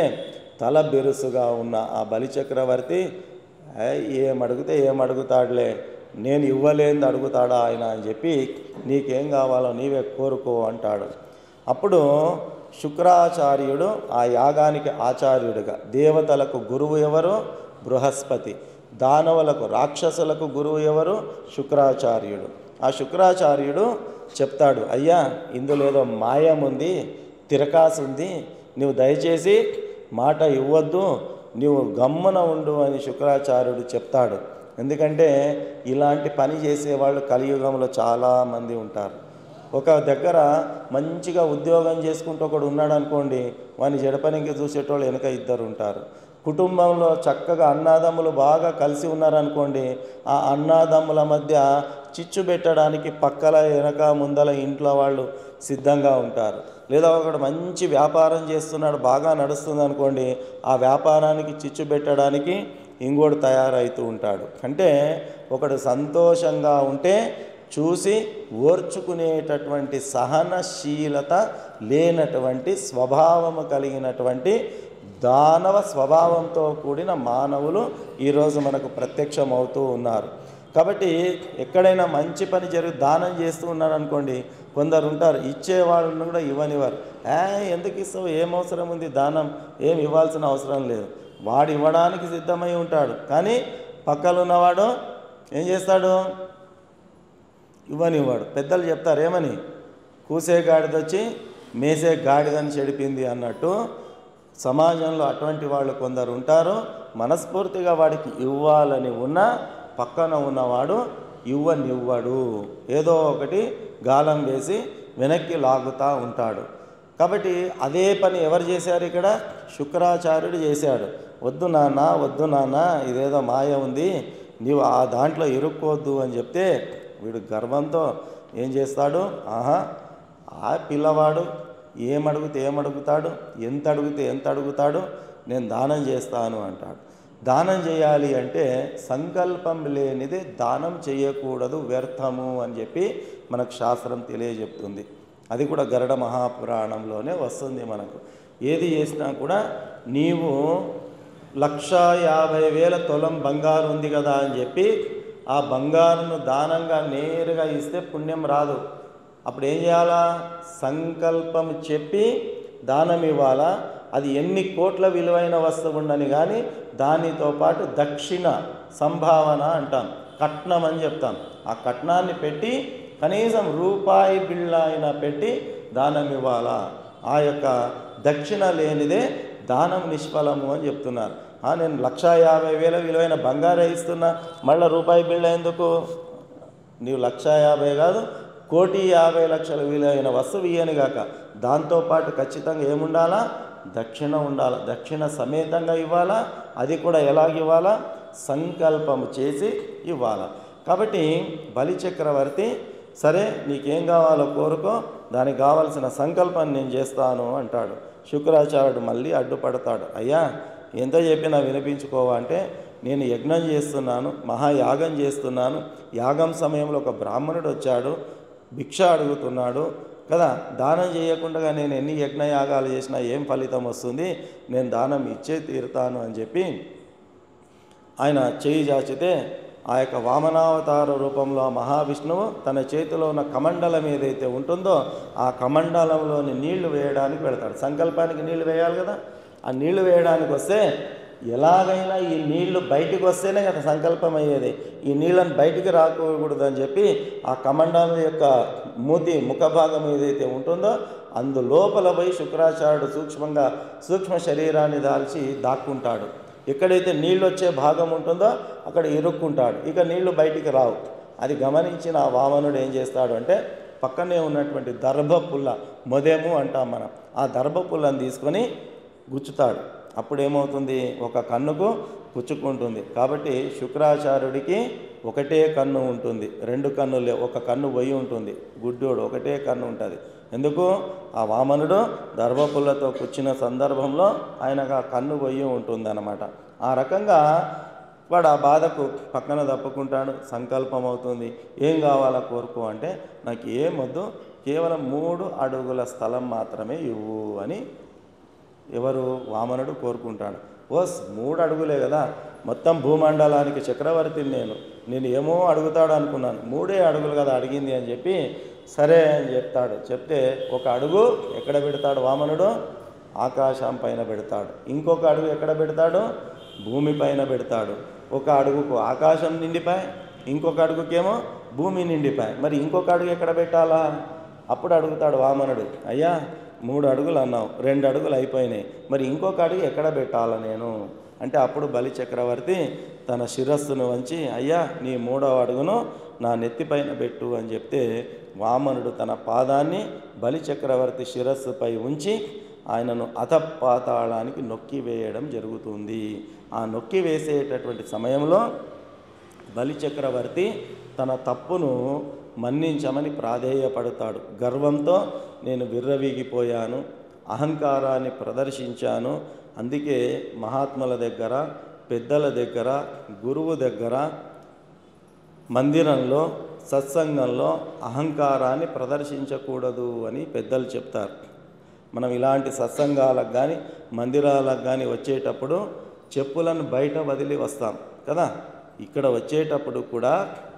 తల బిరుసుగా ఉన్న ఆ బలిచక్రవర్తి ఏమడుగుతాడులే, నేను ఇవ్వలేనిది అడుగుతాడా ఆయన అని చెప్పి నీకేం కావాలో నీవే కోరుకో అంటాడు. అప్పుడు శుక్రాచార్యుడు ఆ యాగానికి ఆచార్యుడిగా, దేవతలకు గురువు ఎవరు? బృహస్పతి. దానవులకు రాక్షసులకు గురువు ఎవరు? శుక్రాచార్యుడు. ఆ శుక్రాచార్యుడు చెప్తాడు, అయ్యా ఇందులో ఏదో మాయం ఉంది, తిరకాసు ఉంది, నువ్వు దయచేసి మాట ఇవ్వద్దు, నువ్వు గమ్మున ఉండు అని శుక్రాచార్యుడు చెప్తాడు. ఎందుకంటే ఇలాంటి పని చేసేవాళ్ళు కలియుగంలో చాలామంది ఉంటారు. ఒక దగ్గర మంచిగా ఉద్యోగం చేసుకుంటూ ఒకడు ఉన్నాడు అనుకోండి, వాని జడపనికి చూసేటోళ్ళు వెనక ఇద్దరు ఉంటారు. కుటుంబంలో చక్కగా అన్నాదమ్ములు బాగా కలిసి ఉన్నారనుకోండి, ఆ అన్నాదమ్ముల మధ్య చిచ్చు పెట్టడానికి పక్కల వెనక ముందల ఇంట్లో వాళ్ళు సిద్ధంగా ఉంటారు. లేదా ఒకడు మంచి వ్యాపారం చేస్తున్నాడు, బాగా నడుస్తుంది అనుకోండి, ఆ వ్యాపారానికి చిచ్చు పెట్టడానికి ఇంకోడు తయారవుతూ ఉంటాడు. అంటే ఒకడు సంతోషంగా ఉంటే చూసి ఓర్చుకునేటటువంటి సహనశీలత లేనటువంటి స్వభావము కలిగినటువంటి దానవ స్వభావంతో కూడిన మానవులు ఈరోజు మనకు ప్రత్యక్షమవుతూ ఉన్నారు. కాబట్టి ఎక్కడైనా మంచి పని దానం చేస్తూ ఉన్నారనుకోండి, కొందరు ఉంటారు ఇచ్చేవాళ్ళను కూడా ఇవ్వనివారు. ఎందుకు ఇస్తావు, ఏం అవసరం ఉంది, దానం ఏం ఇవ్వాల్సిన అవసరం లేదు. వాడు ఇవ్వడానికి సిద్ధమై ఉంటాడు, కానీ పక్కన ఉన్నవాడు ఏం చేస్తాడు? ఇవ్వనివ్వడు. పెద్దలు చెప్తారు ఏమని, కూసే గాడిదొచ్చి మేసే గాడిదని చెడిపింది అన్నట్టు సమాజంలో అటువంటి వాళ్ళు కొందరు ఉంటారు. మనస్ఫూర్తిగా వాడికి ఇవ్వాలని ఉన్న పక్కన ఉన్నవాడు ఇవ్వనివ్వడు, ఏదో ఒకటి గాలం వేసి వెనక్కి లాగుతూ ఉంటాడు. కాబట్టి అదే పని ఎవరు చేశారు ఇక్కడ? శుక్రాచార్యుడు చేశాడు. వద్దు నాన్న ఇదేదో మాయ ఉంది, నీవు ఆ దాంట్లో ఇరుక్కోవద్దు అని చెప్తే వీడు గర్వంతో ఏం చేస్తాడు? ఆ పిల్లవాడు ఏమడుగుతాడు, ఎంత అడుగుతాడు, నేను దానం చేస్తాను అంటాడు. దానం చేయాలి అంటే సంకల్పం లేనిది దానం చేయకూడదు, వ్యర్థము అని చెప్పి మనకు శాస్త్రం తెలియజెప్తుంది. అది కూడా గరుడ మహాపురాణంలోనే వస్తుంది. మనకు ఏది చేసినా కూడా నీవు 1,50,000 తులం బంగారు ఉంది కదా అని చెప్పి ఆ బంగారును దానంగా నేరుగా ఇస్తే పుణ్యం రాదు. అప్పుడు ఏం చేయాలా? సంకల్పం చెప్పి దానం ఇవ్వాలా. అది ఎన్ని కోట్ల విలువైన వస్తువు ఉండని కానీ దానితో పాటు దక్షిణ సంభావన అంటాం, కట్నం అని చెప్తాం. ఆ కట్నాన్ని పెట్టి కనీసం రూపాయి బిళ్ళ అయినా పెట్టి దానం ఇవ్వాలా. ఆ యొక్క దక్షిణ లేనిదే దానం నిష్ఫలము అని చెప్తున్నారు. నేను 1,50,000 విలువైన బంగారే ఇస్తున్నా, మళ్ళీ రూపాయి బిళ్ళ ఎందుకు? నీవు 1,50,000 కాదు, 1,50,00,000 విలువైన వస్తువు ఇయ్యని గాక దాంతోపాటు ఖచ్చితంగా ఏముండాలా? దక్షిణ ఉండాలా. దక్షిణ సమేతంగా ఇవ్వాలా. అది కూడా ఎలాగివ్వాలా? సంకల్పము చేసి ఇవ్వాలా. కాబట్టి బలిచక్రవర్తి సరే నీకేం కావాలో కోరుకో, దానికి కావాల్సిన సంకల్పాన్ని నేను చేస్తాను అంటాడు. శుక్రాచార్యుడు మళ్ళీ అడ్డుపడతాడు. అయ్యా ఎంత చెప్పినా వినిపించుకోవా అంటే, నేను యజ్ఞం చేస్తున్నాను, మహాయాగం చేస్తున్నాను. యాగం సమయంలో ఒక బ్రాహ్మణుడు వచ్చాడు, భిక్ష అడుగుతున్నాడు కదా, దానం చేయకుండా నేను ఎన్ని యజ్ఞయాగాలు చేసినా ఏం ఫలితం వస్తుంది, నేను దానం ఇచ్చే తీరుతాను అని చెప్పి ఆయన చేయి చాచితే ఆ యొక్క వామనావతార రూపంలో మహావిష్ణువు తన చేతిలో ఉన్న కమండలం ఏదైతే ఉంటుందో ఆ కమండలంలోని నీళ్లు వేయడానికి వెళతాడు. సంకల్పానికి నీళ్లు వేయాలి కదా, ఆ నీళ్లు వేయడానికి వస్తే ఎలాగైనా ఈ నీళ్లు బయటికి వస్తేనే కదా సంకల్పం అయ్యేది. ఈ నీళ్ళని బయటికి రాకూడదని చెప్పి ఆ కమండం యొక్క ముఖభాగం ఏదైతే ఉంటుందో అందులోపల పోయి శుక్రాచార్యుడు సూక్ష్మ శరీరాన్ని దాల్చి దాక్కుంటాడు. ఎక్కడైతే నీళ్ళు వచ్చే భాగం ఉంటుందో అక్కడ ఇరుక్కుంటాడు, ఇక నీళ్లు బయటికి రావు. అది గమనించిన ఆ వామనుడు ఏం చేస్తాడు అంటే, పక్కనే ఉన్నటువంటి దర్భపుల్ల, మొదెము అంటాం మనం, ఆ దర్భపుల్లని తీసుకొని గుచ్చుతాడు. అప్పుడేమవుతుంది? ఒక కన్నుకు పుచ్చుకుంటుంది. కాబట్టి శుక్రాచార్యుడికి ఒకటే కన్ను ఉంటుంది, 2 కన్నులే, ఒక కన్ను పోయి ఉంటుంది. గుడ్డోడు ఒకటే కన్ను ఉంటుంది. ఎందుకు? ఆ వామనుడు దర్భపుల్లతో కూర్చున్న సందర్భంలో ఆయనకు ఆ కన్ను పోయి ఉంటుంది అన్నమాట. ఆ రకంగా వాడు ఆ బాధకు పక్కన తప్పుకుంటాడు, సంకల్పం అవుతుంది. ఏం కావాలా కోరుకో అంటే, నాకు ఏమొద్దు, కేవలం 3 అడుగుల స్థలం మాత్రమే ఇవ్వు అని ఎవరు వామనుడు కోరుకుంటాడు. ఓస్ 3 అడుగులే కదా, మొత్తం భూమండలానికి చక్రవర్తిని నేను ఏమో అడుగుతాడు అనుకున్నాను, 3 అడుగులు కదా అడిగింది అని చెప్పి సరే అని చెప్తాడు. చెప్తే ఒక అడుగు ఎక్కడ పెడతాడు వామనుడు? ఆకాశం పైన పెడతాడు. ఇంకొక అడుగు ఎక్కడ పెడతాడు? భూమి పైన పెడతాడు. ఒక అడుగుకు ఆకాశం నిండిపాయి, ఇంకొక అడుగుకేమో భూమి నిండిపాయి. మరి ఇంకొక అడుగు ఎక్కడ పెట్టాలా? అప్పుడు అడుగుతాడు వామనుడు, అయ్యా 3 అడుగులు అన్నావు, 2 అడుగులు అయిపోయినాయి, మరి ఇంకొక అడుగు ఎక్కడ పెట్టాలా నేను అంటే, అప్పుడు బలి చక్రవర్తి తన శిరస్సును వంచి, అయ్యా నీ 3వ అడుగును నా నెత్తిపైన పెట్టు అని చెప్తే, వామనుడు తన పాదాన్ని బలి చక్రవర్తి శిరస్సుపై ఉంచి ఆయనను అధపాతాళానికి నొక్కి వేయడం జరుగుతుంది. ఆ నొక్కి వేసేటటువంటి సమయంలో బలి చక్రవర్తి తన తప్పును మన్నించమని ప్రాధేయపడతాడు. గర్వంతో నేను విర్రవీగిపోయాను, అహంకారాన్ని ప్రదర్శించాను, అందుకే మహాత్ముల దగ్గర, పెద్దల దగ్గర, గురువు దగ్గర, మందిరంలో, సత్సంగంలో అహంకారాన్ని ప్రదర్శించకూడదు అని పెద్దలు చెప్తారు. మనం ఇలాంటి సత్సంగాలకు కానీ మందిరాలకు కానీ వచ్చేటప్పుడు చెప్పులను బయట వదిలి వస్తాం కదా. ఇక్కడ వచ్చేటప్పుడు కూడా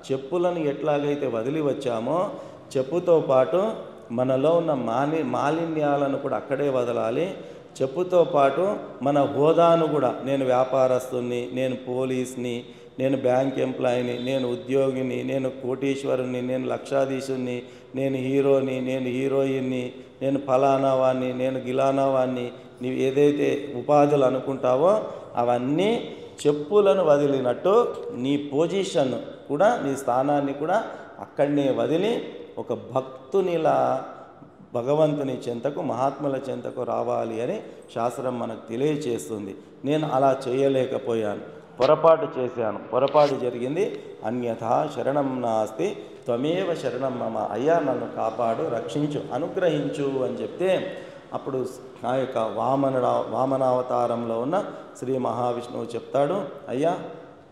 చెప్పులను ఎట్లాగైతే వదిలి వచ్చామో, చెప్పుతో పాటు మనలో ఉన్న మాలిన్యాలను కూడా అక్కడే వదలాలి. చెప్పుతో పాటు మన హోదాను కూడా, నేను వ్యాపారస్తుని, నేను పోలీస్ని, నేను బ్యాంక్ ఎంప్లాయీని, నేను ఉద్యోగిని, నేను కోటీశ్వరుని, నేను లక్షాధీశుని, నేను హీరోని, నేను హీరోయిన్ని, నేను ఫలానా వాణ్ణి, నేను గిలానా వాణ్ణి, నీవు ఏదైతే ఉపాధులు అనుకుంటావో అవన్నీ చెప్పులను వదిలినట్టు నీ పొజిషన్ కూడా, నీ స్థానాన్ని కూడా అక్కడనే వదిలి ఒక భక్తునిలా భగవంతుని చెంతకు, మహాత్ముల చెంతకు రావాలి అని శాస్త్రం మనకు తెలియచేస్తుంది. నేను అలా చేయలేకపోయాను, పొరపాటు చేశాను, పొరపాటు జరిగింది. అన్యథా శరణం నాస్తి త్వమేవ శరణం మమ, అయ్యా నన్ను కాపాడు, రక్షించు, అనుగ్రహించు అని చెప్తే, అప్పుడు ఆ యొక్క వామనావతారంలో ఉన్న శ్రీ మహావిష్ణువు చెప్తాడు, అయ్యా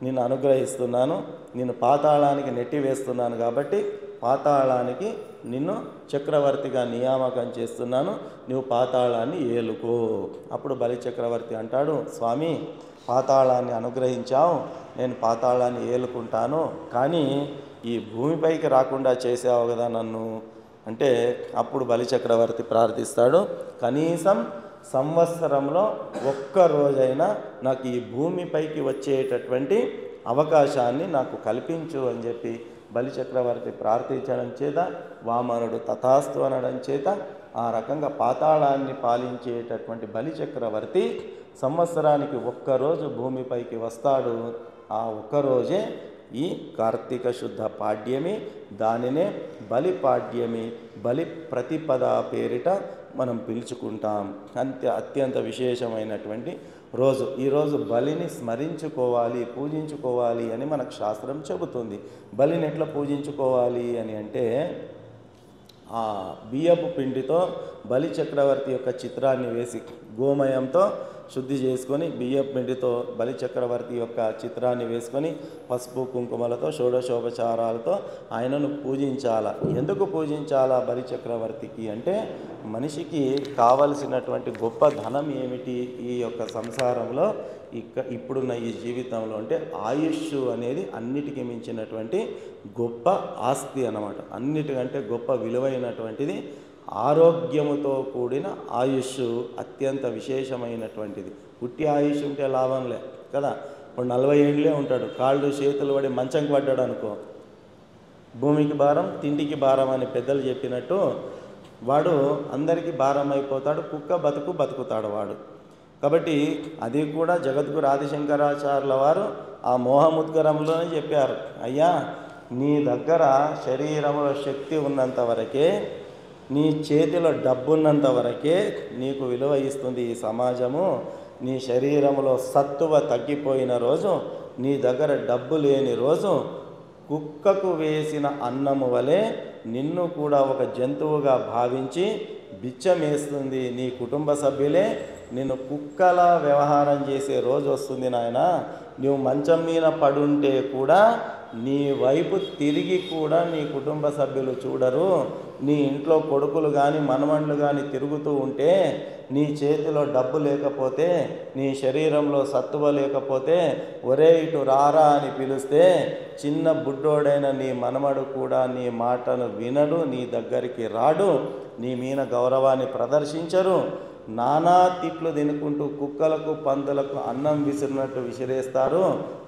నిన్ను అనుగ్రహిస్తున్నాను, నిన్ను పాతాళానికి నెట్టివేస్తున్నాను కాబట్టి పాతాళానికి నిన్ను చక్రవర్తిగా నియామకం చేస్తున్నాను, నువ్వు పాతాళాన్ని ఏలుకో. అప్పుడు బలి చక్రవర్తి అంటాడు, స్వామి పాతాళాన్ని అనుగ్రహించావు, నేను పాతాళాన్ని ఏలుకుంటాను, కానీ ఈ భూమిపైకి రాకుండా చేసావు కదా నన్ను అంటే, అప్పుడు బలి చక్రవర్తి ప్రార్థిస్తాడు, కనీసం సంవత్సరంలో ఒక్క రోజైనా నాకు ఈ భూమిపైకి వచ్చేటటువంటి అవకాశాన్ని నాకు కల్పించు అని చెప్పి బలి చక్రవర్తి ప్రార్థించడం చేత, వామనుడు తథాస్తు అనడం చేత, ఆ రకంగా పాతాళాన్ని పాలించేటటువంటి బలి చక్రవర్తి సంవత్సరానికి ఒక్కరోజు భూమిపైకి వస్తాడు. ఆ ఒక్కరోజే ఈ కార్తీక శుద్ధ పాడ్యమి, దానినే బలి పాడ్యమి, బలి ప్రతిపద పేరిట మనం పిలుచుకుంటాం. అత్యంత విశేషమైనటువంటి రోజు. ఈరోజు బలిని స్మరించుకోవాలి, పూజించుకోవాలి అని మనకు శాస్త్రం చెబుతుంది. బలిని ఎట్లా పూజించుకోవాలి అని అంటే, ఆ బియ్యపు పిండితో బలి చక్రవర్తి యొక్క చిత్రాన్ని వేసి గోమయంతో శుద్ధి చేసుకొని, బియ్యపు పిండితో బలి చక్రవర్తి యొక్క చిత్రాన్ని వేసుకొని, పసుపు కుంకుమలతో షోడశోపచారాలతో ఆయనను పూజించాలా. ఎందుకు పూజించాలా బలి చక్రవర్తికి అంటే, మనిషికి కావలసినటువంటి గొప్ప ధనం ఏమిటి ఈ యొక్క సంసారంలో, ఇప్పుడున్న ఈ జీవితంలో అంటే ఆయుష్ అనేది అన్నిటికీ మించినటువంటి గొప్ప ఆస్తి అన్నమాట. అన్నిటికంటే గొప్ప విలువైనటువంటిది. ఆరోగ్యముతో కూడిన ఆయుష్ అత్యంత విశేషమైనటువంటిది. పుట్టి ఆయుష్ ఉంటే లాభంలే కదా. ఇప్పుడు 40 ఏళ్ళే ఉంటాడు, కాళ్ళు చేతులు పడి మంచంకి పడ్డాడు అనుకో, భూమికి భారం తిండికి భారం అని పెద్దలు చెప్పినట్టు వాడు అందరికీ భారం అయిపోతాడు. కుక్క బతుకుతాడు వాడు. కాబట్టి అది కూడా జగద్గురు ఆదిశంకరాచార్యుల వారు ఆ మోహముద్గరంలోనే చెప్పారు, అయ్యా నీ దగ్గర శరీరంలో శక్తి ఉన్నంత వరకే, నీ చేతిలో డబ్బు ఉన్నంత వరకే నీకు విలువ ఇస్తుంది ఈ సమాజము. నీ శరీరంలో సత్తువ తగ్గిపోయిన రోజు, నీ దగ్గర డబ్బు లేని రోజు, కుక్కకు వేసిన అన్నము వలె నిన్ను కూడా ఒక జంతువుగా భావించి బిచ్చం వేస్తుంది, నీ కుటుంబ సభ్యులే నిన్ను కుక్కలా వ్యవహారం చేసే రోజు వస్తుంది నాయన. నువ్వు మంచం మీద పడుంటే కూడా నీ వైపు తిరిగి కూడా నీ కుటుంబ సభ్యులు చూడరు. నీ ఇంట్లో కొడుకులు కానీ మనమణులు కానీ తిరుగుతూ ఉంటే, నీ చేతిలో డబ్బు లేకపోతే, నీ శరీరంలో సత్తువ లేకపోతే, ఒరే ఇటు రారా అని పిలిస్తే చిన్న బుడ్డోడైన నీ మనమడు కూడా నీ మాటను వినడు, నీ దగ్గరికి రాడు, నీ మీద గౌరవాన్ని ప్రదర్శించరు. నానా తిట్లు తినుకుంటూ కుక్కలకు పందులకు అన్నం విసిరినట్టు విసిరేస్తారు.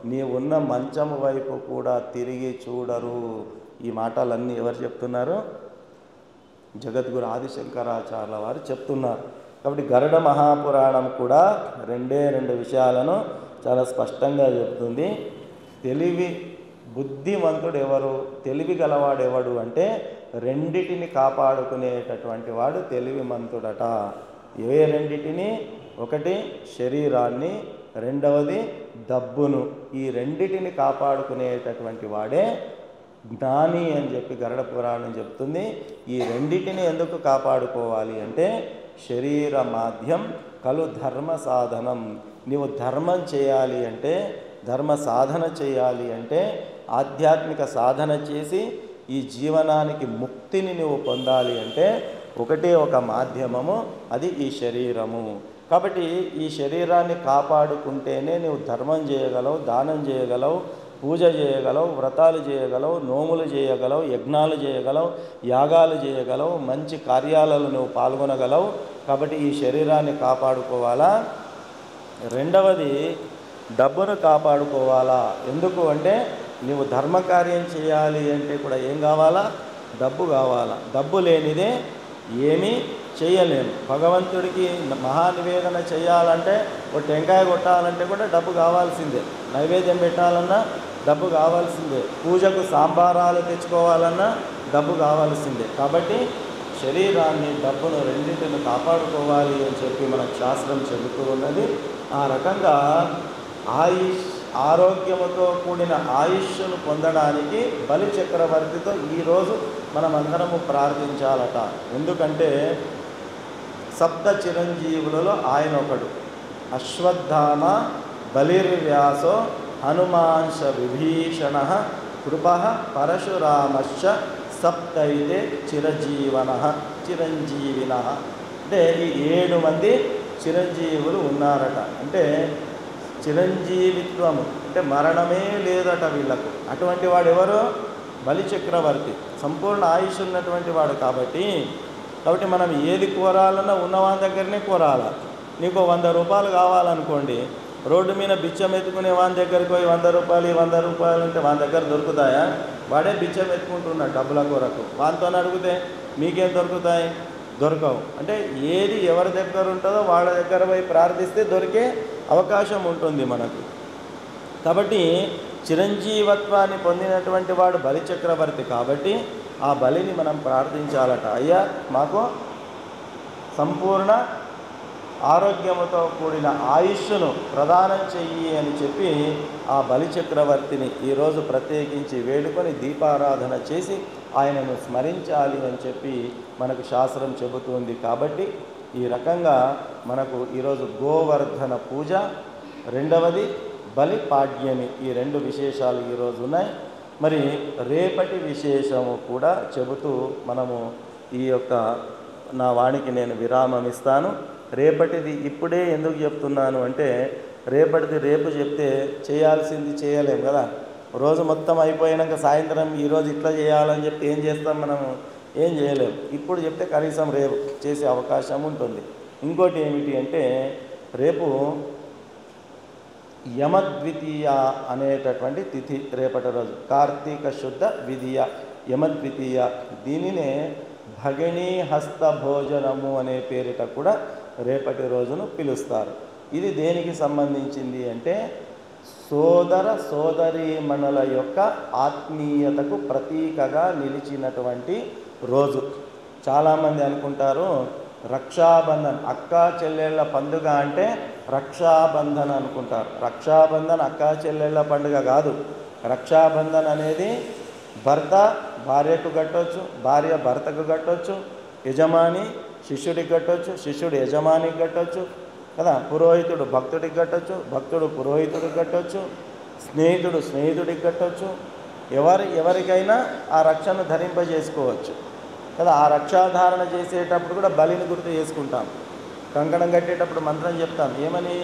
నీ ఉన్న మంచం వైపు కూడా తిరిగి చూడరు. ఈ మాటలన్నీ ఎవరు చెప్తున్నారు? జగద్గురు ఆదిశంకరాచార్యుల వారు చెప్తున్నారు. కాబట్టి గరుడ మహాపురాణం కూడా రెండు విషయాలను చాలా స్పష్టంగా చెప్తుంది. తెలివి బుద్ధిమంతుడు ఎవరు, తెలివి గలవాడెవడు అంటే రెండిటిని కాపాడుకునేటటువంటి వాడు తెలివిమంతుడట. ఏ రెండిటిని? ఒకటి శరీరాన్ని, రెండవది డబ్బును. ఈ రెండిటిని కాపాడుకునేటటువంటి వాడే జ్ఞాని అని చెప్పి గరుడ పురాణం చెప్తుంది. ఈ రెండిటిని ఎందుకు కాపాడుకోవాలి అంటే శరీర మాధ్యం కలు ధర్మ సాధనం. నీవు ధర్మం చేయాలి అంటే, ధర్మ సాధన చేయాలి అంటే, ఆధ్యాత్మిక సాధన చేసి ఈ జీవనానికి ముక్తిని నువ్వు పొందాలి అంటే ఒకటే ఒక మాధ్యమము, అది ఈ శరీరము. కాబట్టి ఈ శరీరాన్ని కాపాడుకుంటేనే నువ్వు ధర్మం చేయగలవు, దానం చేయగలవు, పూజ చేయగలవు, వ్రతాలు చేయగలవు, నోములు చేయగలవు, యజ్ఞాలు చేయగలవు, యాగాలు చేయగలవు, మంచి కార్యాలలో నువ్వు పాల్గొనగలవు. కాబట్టి ఈ శరీరాన్ని కాపాడుకోవాలా. రెండవది డబ్బును కాపాడుకోవాలా. ఎందుకు అంటే నువ్వు ధర్మకార్యం చేయాలి అంటే కూడా ఏం కావాలా? డబ్బు కావాలా. డబ్బు లేనిదే ఏమీ చేయలేము. భగవంతుడికి మహానివేదన చేయాలంటే ఒక టెంకాయ కొట్టాలంటే కూడా డబ్బు కావాల్సిందే. నైవేద్యం పెట్టాలన్నా డబ్బు కావాల్సిందే. పూజకు సాంబారాలు తెచ్చుకోవాలన్నా డబ్బు కావాల్సిందే. కాబట్టి శరీరాన్ని, డబ్బును రెండింటిని కాపాడుకోవాలి అని చెప్పి మనకు శాస్త్రం చెబుతూ ఉన్నది. ఆ రకంగా ఆరోగ్యముతో కూడిన ఆయుష్ను పొందడానికి బలి చక్రవర్తితో ఈరోజు మనమందరము ప్రార్థించాలట. ఎందుకంటే సప్త చిరంజీవులలో ఆయన ఒకడు. అశ్వత్థామ, బలిర్వ్యాసో, హనుమాంశ విభీషణ, కృప, పరశురామశ్చ సప్తైతే చిరంజీవిన. అంటే ఈ 7 మంది చిరంజీవులు ఉన్నారట. అంటే చిరంజీవిత్వము అంటే మరణమే లేదట వీళ్ళకు. అటువంటి వాడు ఎవరు? బలి చక్రవర్తి. సంపూర్ణ ఆయుష్ ఉన్నటువంటి వాడు. కాబట్టి మనం ఏది కోరాలన్నా ఉన్నవాని దగ్గరనే కోరాలా. నీకు 100 రూపాయలు కావాలనుకోండి, రోడ్డు మీద బిచ్చం ఎత్తుకునే వాని దగ్గరికి పోయి 100 రూపాయలు అంటే వాని దగ్గర దొరుకుతాయా? వాడే బిచ్చం ఎత్తుకుంటున్నాడు డబ్బుల కొరకు. వానితో అడిగితే మీకేం దొరుకుతాయి? దొరకవు. అంటే ఏది ఎవరి దగ్గర ఉంటుందో వాళ్ళ దగ్గర పోయి ప్రార్థిస్తే దొరికే అవకాశం ఉంటుంది మనకు. కాబట్టి చిరంజీవత్వాన్ని పొందినటువంటి వాడు బలి చక్రవర్తి. కాబట్టి ఆ బలిని మనం ప్రార్థించాలట. అయ్యా మాకు సంపూర్ణ ఆరోగ్యముతో కూడిన ఆయుష్ను ప్రదానం చెయ్యి అని చెప్పి ఆ బలి చక్రవర్తిని ఈరోజు ప్రత్యేకించి వేడుకొని దీపారాధన చేసి ఆయనను స్మరించాలి అని చెప్పి మనకు శాస్త్రం చెబుతుంది. కాబట్టి ఈ రకంగా మనకు ఈరోజు గోవర్ధన పూజ, రెండవది బలి పాడ్యమి, ఈ 2 విశేషాలు ఈరోజు ఉన్నాయి. మరి రేపటి విశేషము కూడా చెబుతూ మనము ఈ యొక్క నా వాణికి నేను విరామం ఇస్తాను. రేపటిది ఇప్పుడే ఎందుకు చెప్తున్నాను అంటే రేపటిది రేపు చెప్తే చేయాల్సింది చేయలేం కదా. రోజు మొత్తం అయిపోయాక సాయంత్రం ఈరోజు ఇట్లా చేయాలని చెప్తే ఏం చేస్తాం మనము? ఏం చేయలేం. ఇప్పుడు చెప్తే కనీసం రేపు చేసే అవకాశం ఉంటుంది. ఇంకోటి ఏమిటి అంటే రేపు యమద్వితీయ అనేటటువంటి తిథి రేపటి రోజు. కార్తీక శుద్ధ విధియ యమద్వితీయ. దీనినే భగిణీ హస్త భోజనము అనే పేరిట కూడా రేపటి రోజును పిలుస్తారు. ఇది దేనికి సంబంధించింది అంటే సోదర సోదరీమణుల యొక్క ఆత్మీయతకు ప్రతీకగా నిలిచినటువంటి రోజు. చాలామంది అనుకుంటారు రక్షాబంధన్ అక్కా చెల్లెళ్ళ పండుగ అంటే రక్షాబంధన్ అనుకుంటారు. రక్షాబంధన్ అక్కా చెల్లెళ్ళ పండుగ కాదు. రక్షాబంధన్ అనేది భర్త భార్యకు కట్టవచ్చు, భార్య భర్తకు కట్టవచ్చు, యజమాని శిష్యుడికి కట్టొచ్చు, శిష్యుడు యజమానికి కట్టొచ్చు కదా, పురోహితుడు భక్తుడికి కట్టొచ్చు, భక్తుడు పురోహితుడికి కట్టొచ్చు, స్నేహితుడు స్నేహితుడికి కట్టొచ్చు. ఎవరికైనా ఆ రక్షను ధరింపజేసుకోవచ్చు కదా. ఆ రక్షాధారణ చేసేటప్పుడు కూడా బలిని గుర్తు చేసుకుంటాం. కంకణం కట్టేటప్పుడు మంత్రం చెప్తాం ఏమని,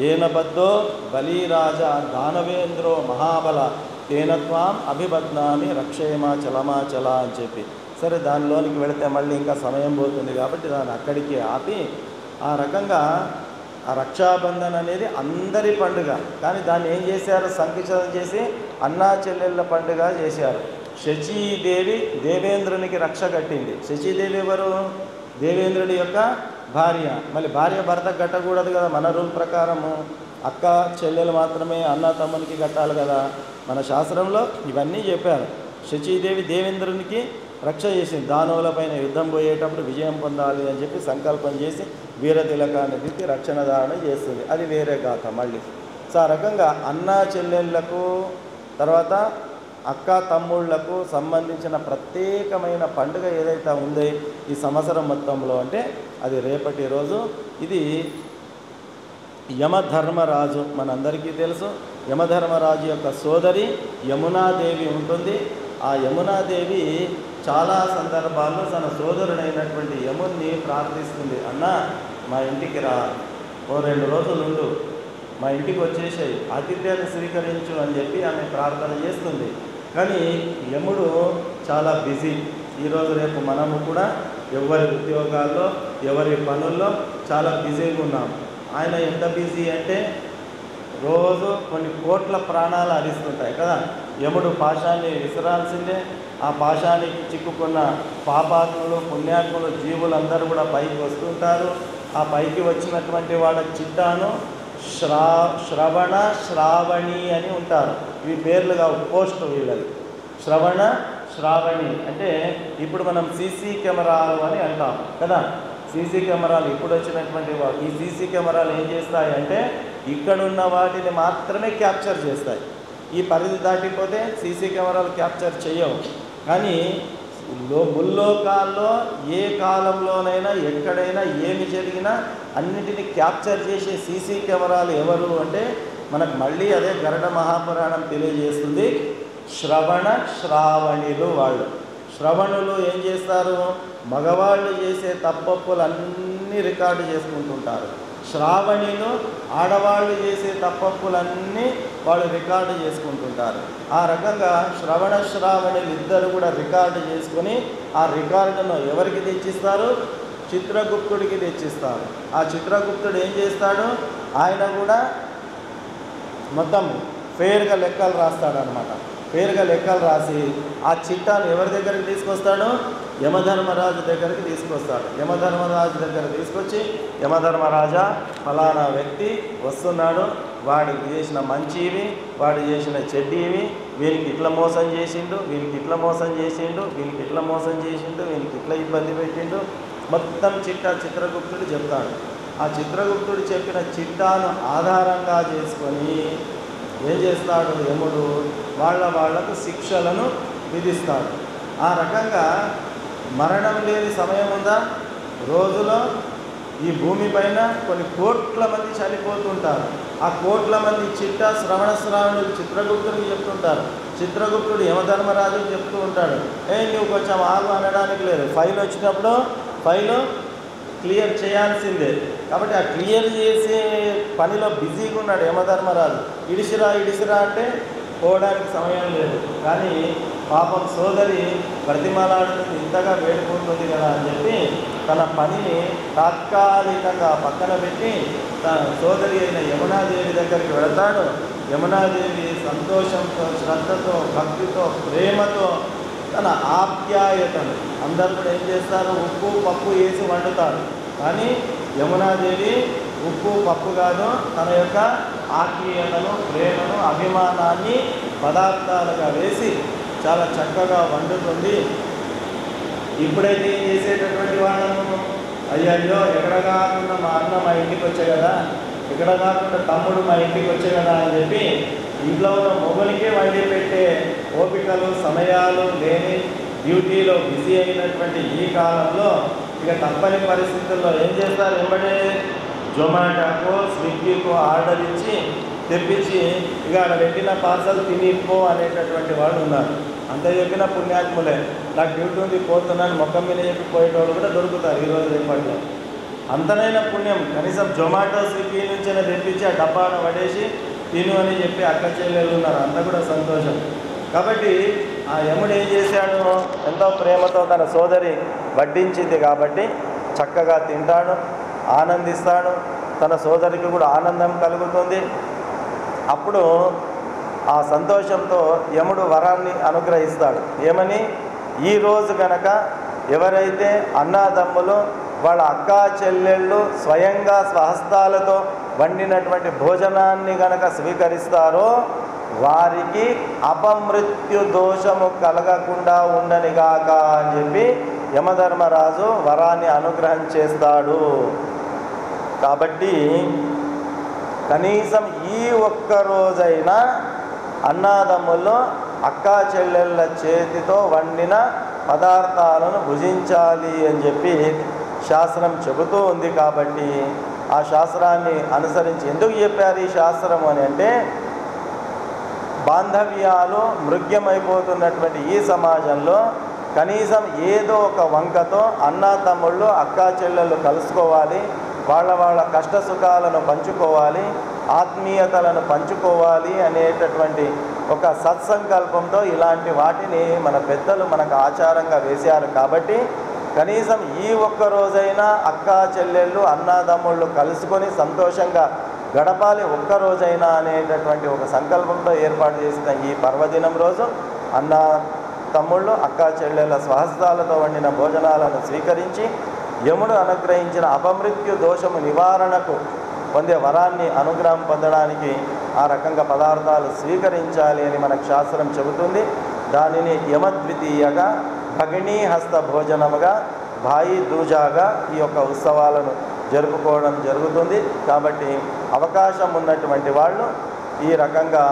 ఏన బద్ధో బలిరాజా దానవేంద్రో మహాబల తేనత్వాం అభిబధ్నామి రక్షేమాచలమాచల అని చెప్పి. సరే, దానిలోనికి వెళితే మళ్ళీ ఇంకా సమయం పోతుంది కాబట్టి దాన్ని అక్కడికి ఆపి, ఆ రకంగా ఆ రక్షాబంధన్ అనేది అందరి పండుగ. కానీ దాన్ని ఏం చేశారు, సంకుచితం చేసి అన్నా చెల్లెళ్ళ పండుగ చేశారు. శచీదేవి దేవేంద్రునికి రక్ష కట్టింది. శచీదేవి ఎవరు? దేవేంద్రుడి యొక్క భార్య. మళ్ళీ భార్య భర్తకు కట్టకూడదు కదా, మన రూల్ ప్రకారము అక్క చెల్లెలు మాత్రమే అన్న తమ్మునికి కట్టాలి కదా. మన శాస్త్రంలో ఇవన్నీ చెప్పారు. శచీదేవి దేవేంద్రునికి రక్ష చేసింది. దానవులపైన యుద్ధం పోయేటప్పుడు విజయం పొందాలి అని చెప్పి సంకల్పం చేసి వీరతిలకాన్ని దిద్ది రక్షణ ధారణ చేస్తుంది. అది వేరే గాథ మళ్ళీ. సో ఆ రకంగా అన్నా చెల్లెళ్లకు తర్వాత అక్క తమ్ముళ్లకు సంబంధించిన ప్రత్యేకమైన పండుగ ఏదైతే ఉందో ఈ సంవత్సరం మొత్తంలో అంటే అది రేపటి రోజు. ఇది యమధర్మరాజు, మనందరికీ తెలుసు. యమధర్మరాజు యొక్క సోదరి యమునాదేవి ఉంటుంది. ఆ యమునాదేవి చాలా సందర్భాల్లో తన సోదరుడైనటువంటి యముని ప్రార్థిస్తుంది, అన్న మా ఇంటికి రా, ఓ 2 రోజులు ఉండు, మా ఇంటికి వచ్చేసాయి, ఆతిథ్యాన్ని స్వీకరించు అని చెప్పి ఆమె ప్రార్థన చేస్తుంది. కానీ యముడు చాలా బిజీ. ఈరోజు రేపు మనము కూడా ఎవరి ఉద్యోగాల్లో ఎవరి పనుల్లో చాలా బిజీగా ఉన్నాం. ఆయన ఎంత బిజీ అంటే రోజు కొన్ని కోట్ల ప్రాణాలు హరిస్తుంటాయి కదా. యముడు పాశాన్ని విసరాల్సిందే. ఆ పాశానికి చిక్కుకున్న పాపాత్ములు పుణ్యాత్ములు జీవులందరూ కూడా పైకి వస్తుంటారు. ఆ పైకి వచ్చినటువంటి వాళ్ళ చిట్టాను శ్రవణ శ్రావణి అని ఉంటారు. ఇవి పేర్లుగా పోస్ట్ వీళ్ళది. శ్రవణ శ్రావణి అంటే ఇప్పుడు మనం సీసీ కెమెరాలు అని అంటాం కదా. సీసీ కెమెరాలు ఇప్పుడు వచ్చినటువంటి ఈ సీసీ కెమెరాలు ఏం చేస్తాయి అంటే ఇక్కడున్న వాటిని మాత్రమే క్యాప్చర్ చేస్తాయి. ఈ పరిధి దాటిపోతే సీసీ కెమెరాలు క్యాప్చర్ చేయవు. కానీ ముల్లోకాల్లో ఏ కాలంలోనైనా ఎక్కడైనా ఏమి జరిగినా అన్నిటిని క్యాప్చర్ చేసే సీసీ కెమెరాలు ఎవరు అంటే మనకు మళ్ళీ అదే గరుడ మహాపురాణం తెలియజేస్తుంది. శ్రవణ శ్రావణులు వాళ్ళు. శ్రవణులు ఏం చేస్తారు, మగవాళ్ళు చేసే తప్పప్పులన్నీ రికార్డు చేసుకుంటుంటారు. శ్రావణులు ఆడవాళ్ళు చేసే తప్పప్పులన్నీ వాళ్ళు రికార్డు చేసుకుంటుంటారు. ఆ రకంగా శ్రవణ శ్రావణులు ఇద్దరు కూడా రికార్డు చేసుకొని ఆ రికార్డును ఎవరికి తెచ్చిస్తారు, చిత్రగుప్తుడికి తెచ్చిస్తారు. ఆ చిత్రగుప్తుడు ఏం చేస్తాడు, ఆయన కూడా మొత్తం ఫేర్గా లెక్కలు రాస్తాడనమాట. ఫేర్గా లెక్కలు రాసి ఆ చిట్టాను ఎవరి దగ్గరికి తీసుకొస్తాడు, యమధర్మరాజు దగ్గరికి తీసుకొస్తాడు. యమధర్మరాజు దగ్గర తీసుకొచ్చి యమధర్మరాజా ఫలానా వ్యక్తి వస్తున్నాడు, వాడికి చేసిన మంచివి వాడు చేసిన చెడ్డీవి, వీనికి ఇట్లా మోసం చేసిండు, వీనికి ఇట్లా మోసం చేసిండు, వీనికి ఇట్లా మోసం చేసిండు, వీనికి ఇట్లా ఇబ్బంది పెట్టిండు, మొత్తం చిట్టా చిత్రగుప్తుడు చెప్తాడు. ఆ చిత్రగుప్తుడు చెప్పిన చిట్టాను ఆధారంగా చేసుకొని ఏం చేస్తాడు యముడు, వాళ్లకు శిక్షలను విధిస్తాడు. ఆ రకంగా మరణం లేని సమయం ఉందా, రోజులో ఈ భూమిపైన కొన్ని కోట్ల మంది చనిపోతుంటారు. ఆ కోట్ల మంది చిట్టా శ్రవణులు చిత్రగుప్తుడికి చెప్తుంటారు. చిత్రగుప్తుడు యమధర్మరాజుకి చెప్తూ ఉంటాడు, నువ్వు కొంచెం ఆగు అనడానికి లేదు, ఫైల్ వచ్చినప్పుడు ఫైలు క్లియర్ చేయాల్సిందే. కాబట్టి ఆ క్లియర్ చేసే పనిలో బిజీగా ఉన్నాడు యమధర్మరాజు. ఇడిసిరా అంటే పోవడానికి సమయం లేదు. కానీ పాపం సోదరి బ్రతిమలాడుతుంది, ఇంతగా వేడుకుంటుంది కదా అని చెప్పి తన పనిని తాత్కాలికంగా పక్కన పెట్టి తన సోదరి అయిన యమునాదేవి దగ్గరికి వెళతాడు. యమునాదేవి సంతోషంతో శ్రద్ధతో భక్తితో ప్రేమతో తన ఆప్యాయతను అందరూ కూడా ఏం చేస్తారు, ఉప్పు పప్పు వేసి వండుతారు. కానీ యమునాదేవి ఉప్పు పప్పు కాదు, తన యొక్క ఆత్మీయతను ప్రేమను అభిమానాన్ని పదార్థాలుగా వేసి చాలా చక్కగా వండుతుంది. ఇప్పుడైతే ఏం చేసేటటువంటి వాళ్ళము, అయ్యయ్యో ఎక్కడ కాకుండా మా అన్న మా ఇంటికి వచ్చే కదా, ఇక్కడ కాకుండా తమ్ముడు మా ఇంటికి వచ్చే కదా అని చెప్పి ఇంట్లో ఉన్న మొగునికే వండి పెట్టే ఓపికలు సమయాలు లేని డ్యూటీలో బిజీ అయినటువంటి ఈ కాలంలో ఇక తప్పని పరిస్థితుల్లో ఏం చేస్తారు, వెంబడే జొమాటోకో స్విగ్గీకో ఆర్డర్ ఇచ్చి తెప్పించి ఇక అక్కడ పెట్టిన పార్సల్ తినిపో అనేటటువంటి వాళ్ళు ఉన్నారు. అంత చెప్పిన పుణ్యాత్ములే, నాకు డ్యూటీ ఉంది పోతున్నాను మొక్కం మీద చెప్పి పోయేటోళ్ళు కూడా దొరుకుతారు ఈరోజు రేపట్లో. అంతనైనా పుణ్యం కనీసం జొమాటో స్విగ్గీ నుంచైనా తెప్పించి ఆ డబ్బాను పడేసి తిను అని చెప్పి అక్క చెల్లెళ్ళు ఉన్నారు, అంత కూడా సంతోషం. కాబట్టి ఆ యముడు ఏం చేశాడు, ఎంతో ప్రేమతో తన సోదరి వడ్డించింది కాబట్టి చక్కగా తింటాడు, ఆనందిస్తాడు, తన సోదరికి కూడా ఆనందం కలుగుతుంది. అప్పుడు ఆ సంతోషంతో యముడు వరాన్ని అనుగ్రహిస్తాడు. ఏమని, ఈరోజు కనుక ఎవరైతే అన్నాదమ్ములు వాళ్ళ అక్కా చెల్లెళ్ళు స్వయంగా స్వహస్తాలతో వండినటువంటి భోజనాన్ని గనక స్వీకరిస్తారో వారికి అపమృత్యు దోషము కలగకుండా ఉండనిగాక అని చెప్పి యమధర్మరాజు వరాన్ని అనుగ్రహం చేస్తాడు. కాబట్టి కనీసం ఈ ఒక్క రోజైనా అన్నాదమ్ముల్లో అక్కా చెల్లెళ్ళ చేతితో వండిన పదార్థాలను భుజించాలి అని చెప్పి శాస్త్రం చెబుతూ ఉంది. కాబట్టి ఆ శాస్త్రాన్ని అనుసరించి ఎందుకు చెప్పారు ఈ శాస్త్రం అని అంటే, బాంధవ్యాలు మృగ్యమైపోతున్నటువంటి ఈ సమాజంలో కనీసం ఏదో ఒక వంకతో అన్నా తమ్ముళ్ళు అక్కా చెల్లెళ్ళు కలుసుకోవాలి, వాళ్ళ కష్ట సుఖాలను పంచుకోవాలి, ఆత్మీయతలను పంచుకోవాలి అనేటటువంటి ఒక సత్సంకల్పంతో ఇలాంటి వాటిని మన పెద్దలు మనకు ఆచారంగా వేశారు. కాబట్టి కనీసం ఈ ఒక్క రోజైనా అక్కా చెల్లెళ్ళు అన్నాదమ్ముళ్ళు కలుసుకొని సంతోషంగా గడపాలి ఒక్కరోజైనా అనేటటువంటి ఒక సంకల్పంతో ఏర్పాటు చేసిన ఈ పర్వదినం రోజు అన్న తమ్ముళ్ళు అక్కా చెల్లెళ్ళ స్వహస్తాలతో వండిన భోజనాలను స్వీకరించి యముడు అనుగ్రహించిన అపమృత్యు దోషము నివారణకు పొందే వరాన్ని అనుగ్రహం పొందడానికి ఆ రకంగా పదార్థాలు స్వీకరించాలి అని మనకు శాస్త్రం చెబుతుంది. దానిని యమద్వితీయగా భగినీ హస్త భోజనముగా భాయి దూజాగా ఈ యొక్క ఉత్సవాలను జరుపుకోవడం జరుగుతుంది. కాబట్టి అవకాశం ఉన్నటువంటి వాళ్ళు ఈ రకంగా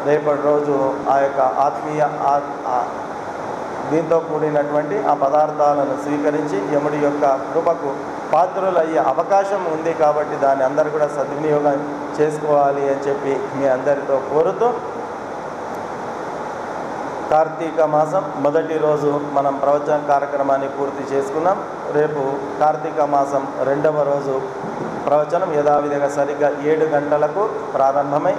రేపటి రోజు ఆ యొక్క ఆత్మీయ దీంతో కూడినటువంటి ఆ పదార్థాలను స్వీకరించి యముడి యొక్క కృపకు పాత్రులయ్యే అవకాశం ఉంది. కాబట్టి దాన్ని అందరూ కూడా సద్వినియోగం చేసుకోవాలి అని చెప్పి మీ అందరితో కోరుతూ, కార్తీక మాసం మొదటి రోజు మనం ప్రవచన కార్యక్రమాన్ని పూర్తి చేసుకున్నాం. రేపు కార్తీక మాసం రెండవ రోజు ప్రవచనం యథావిధిగా సరిగ్గా 7 గంటలకు ప్రారంభమై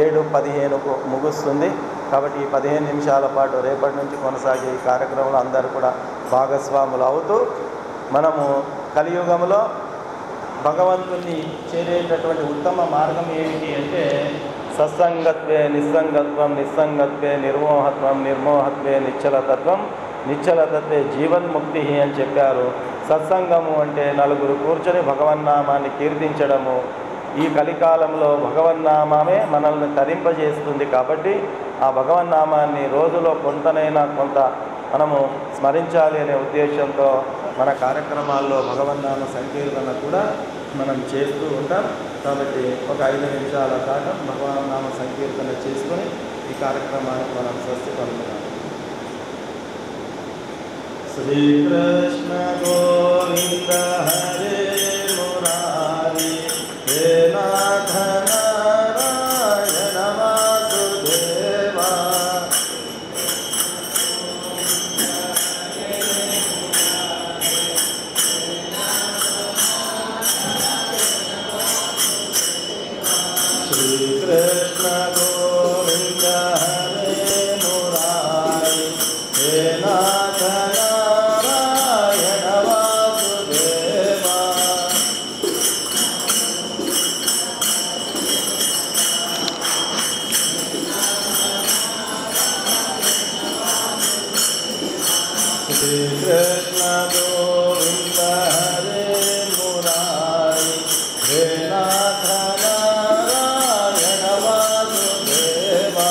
7:15కు ముగుస్తుంది. కాబట్టి ఈ 15 నిమిషాల పాటు రేపటి నుంచి కొనసాగే ఈ కార్యక్రమంలో అందరూ కూడా భాగస్వాములు అవుతూ మనము కలియుగంలో భగవంతుని చేరేటటువంటి ఉత్తమ మార్గం ఏమిటి అంటే సత్సంగత్వే నిస్సంగత్వం, నిస్సంగత్వే నిర్మోహత్వం, నిర్మోహత్వే నిశ్చలతత్వం, నిశ్చలతత్వే జీవన్ముక్తి అని చెప్పారు. సత్సంగము అంటే నలుగురు కూర్చొని భగవన్నామాన్ని కీర్తించడము. ఈ కలికాలంలో భగవన్నామమే మనల్ని తరింపజేస్తుంది. కాబట్టి ఆ భగవన్నామాన్ని రోజులో కొంతనైనా కొంత మనము స్మరించాలి అనే ఉద్దేశంతో మన కార్యక్రమాల్లో భగవన్నామ సంకీర్తన కూడా మనం చేస్తూ ఉంటాం. కాబట్టి ఒక 5 నిమిషాల పాటు భగవన్నామ సంకీర్తన చేసుకొని ఈ కార్యక్రమానికి మనం స్వస్తి పలుకుతాం. శ్రీకృష్ణ గోవింద హరే మురారి హే నాథ నారాయణ వాసుదేవా. శ్రీకృష్ణ గోవింద హరే మురారి హే నాథ నారాయణ వాసుదేవా. శ్రీకృష్ణ గోవింద హరే మురారి హే నాథ నారాయణ వాసుదేవా.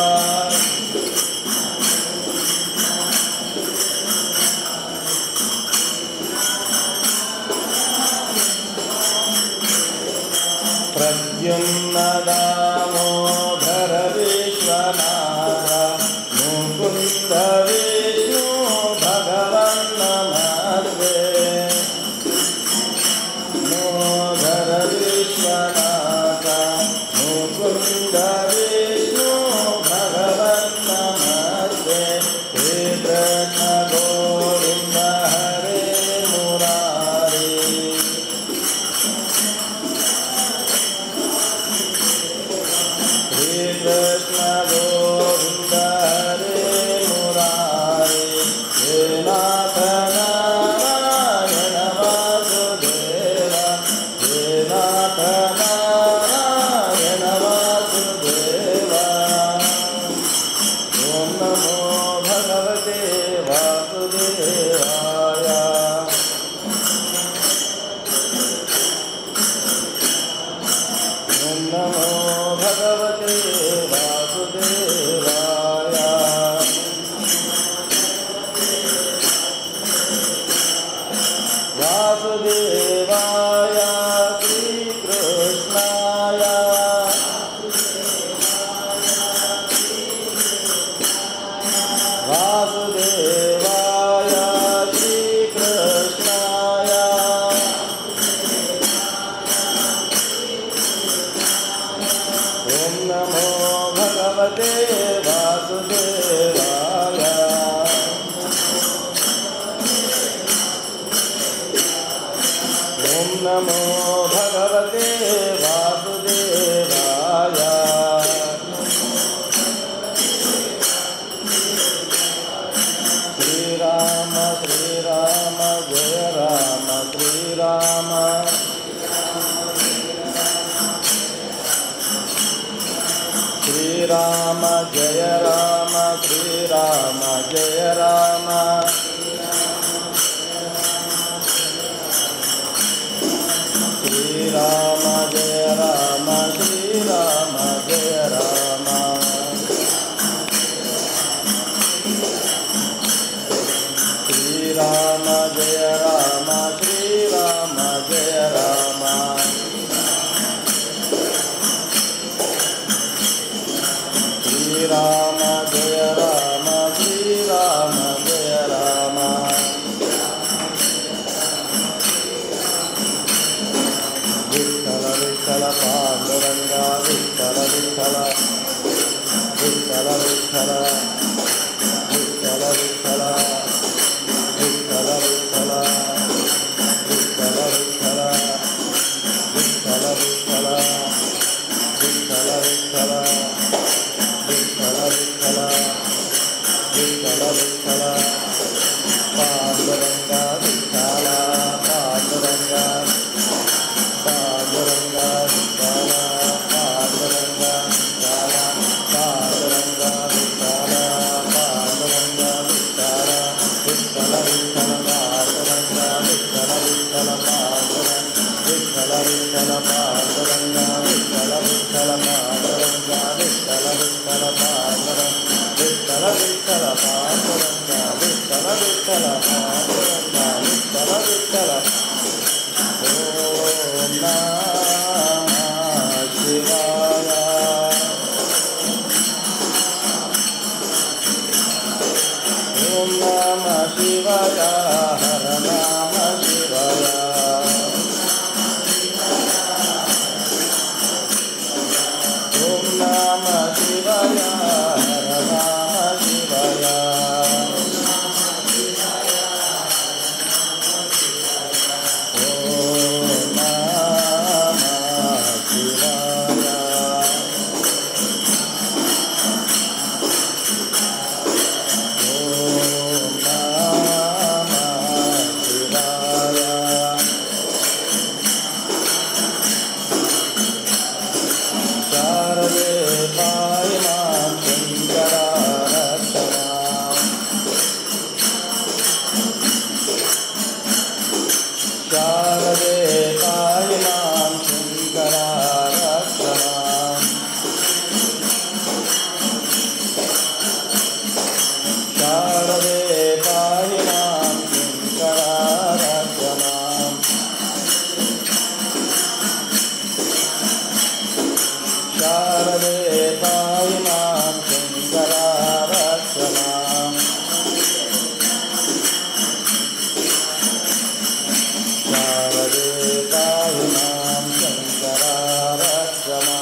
ప్రద్యుమ్న దామోదర విశ్వనాథ ముకుంద విష్ణు భగవన్ నమస్తే. नमो भगवते वासुदेवाय। वासुदेवाय श्रीकृष्णाय वासुदेवाय श्रीकृष्णाय ॐ नमो भगवते वासुदेवाय। ॐ नमो भगवते वासुदेवाय। श्रीराम श्रीराम जय राम श्रीराम। श्रीराम जय राम श्रीराम जय राम। श्रीराम जय राम श्रीराम जय राम। श्रीराम जय राम श्रीराम जय राम। श्रीराम जय राम श्रीराम जय राम। विठ्ठल विठ्ठल पांडुरंगा विठ्ठल विठ्ठल विठ्ठल विठ्ठल विठ्ठल विठ्ठल विठ्ठल विठ्ठल विठ्ठल विठ्ठल विठ्ठल विठ्ठल विठ्ठल विठ्ठल विठ्ठल विठ्ठल विठ्ठल विठ्ठल पांडुरंगा विठ्ठल पांडुरंगा पांडुरंगा विठ्ठल पांडुरंगा विठ्ठल पांडुरंगा विठ्ठल पांडुरंगा विठ्ठल विठ्ठल विठ्ठल पांडुरंगा विठ्ठल विठ्ठल पांडुरंगा विठ्ठल विठ्ठल पांडुरंगा विठ्ठल विठ्ठल पांडुरंगा विठ्ठल विठ्ठल पांडुरंगा विठ्ठल विठ्ठल पांडुरंगा विठ्ठल विठ्ठल पांडुरंगा विठ्ठल विठ्ठल। ॐ नमः शिवाय। ॐ नमः शिवाय हर नमः शिवाय। ॐ नमः शिवाय हर नमः शिवाय। ॐ नमः शिवाय। ॐ नमः शिवाय। शारदे पाहि मां शङ्करारक्षमा। शारदे पाहि मां शङ्करारक्षमा। शारदे पाहि मां शङ्करारक्षमा। शारदे पाहि मां शङ्करारक्षमा। शारदे पाहि मां शङ्करारक्षमा।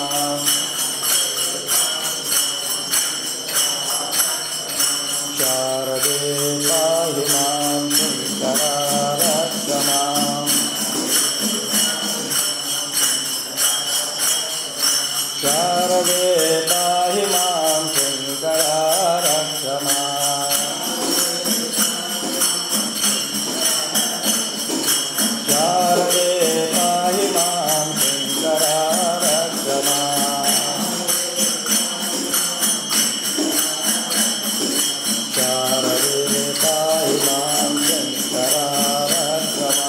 शारदे पाहि मां शङ्करारक्षमा। शारदे पाहि मां शङ्करारक्षमा। शारदे पाहि मां शङ्करारक्षमा। शारदे पाहि मां शङ्करारक्षमा।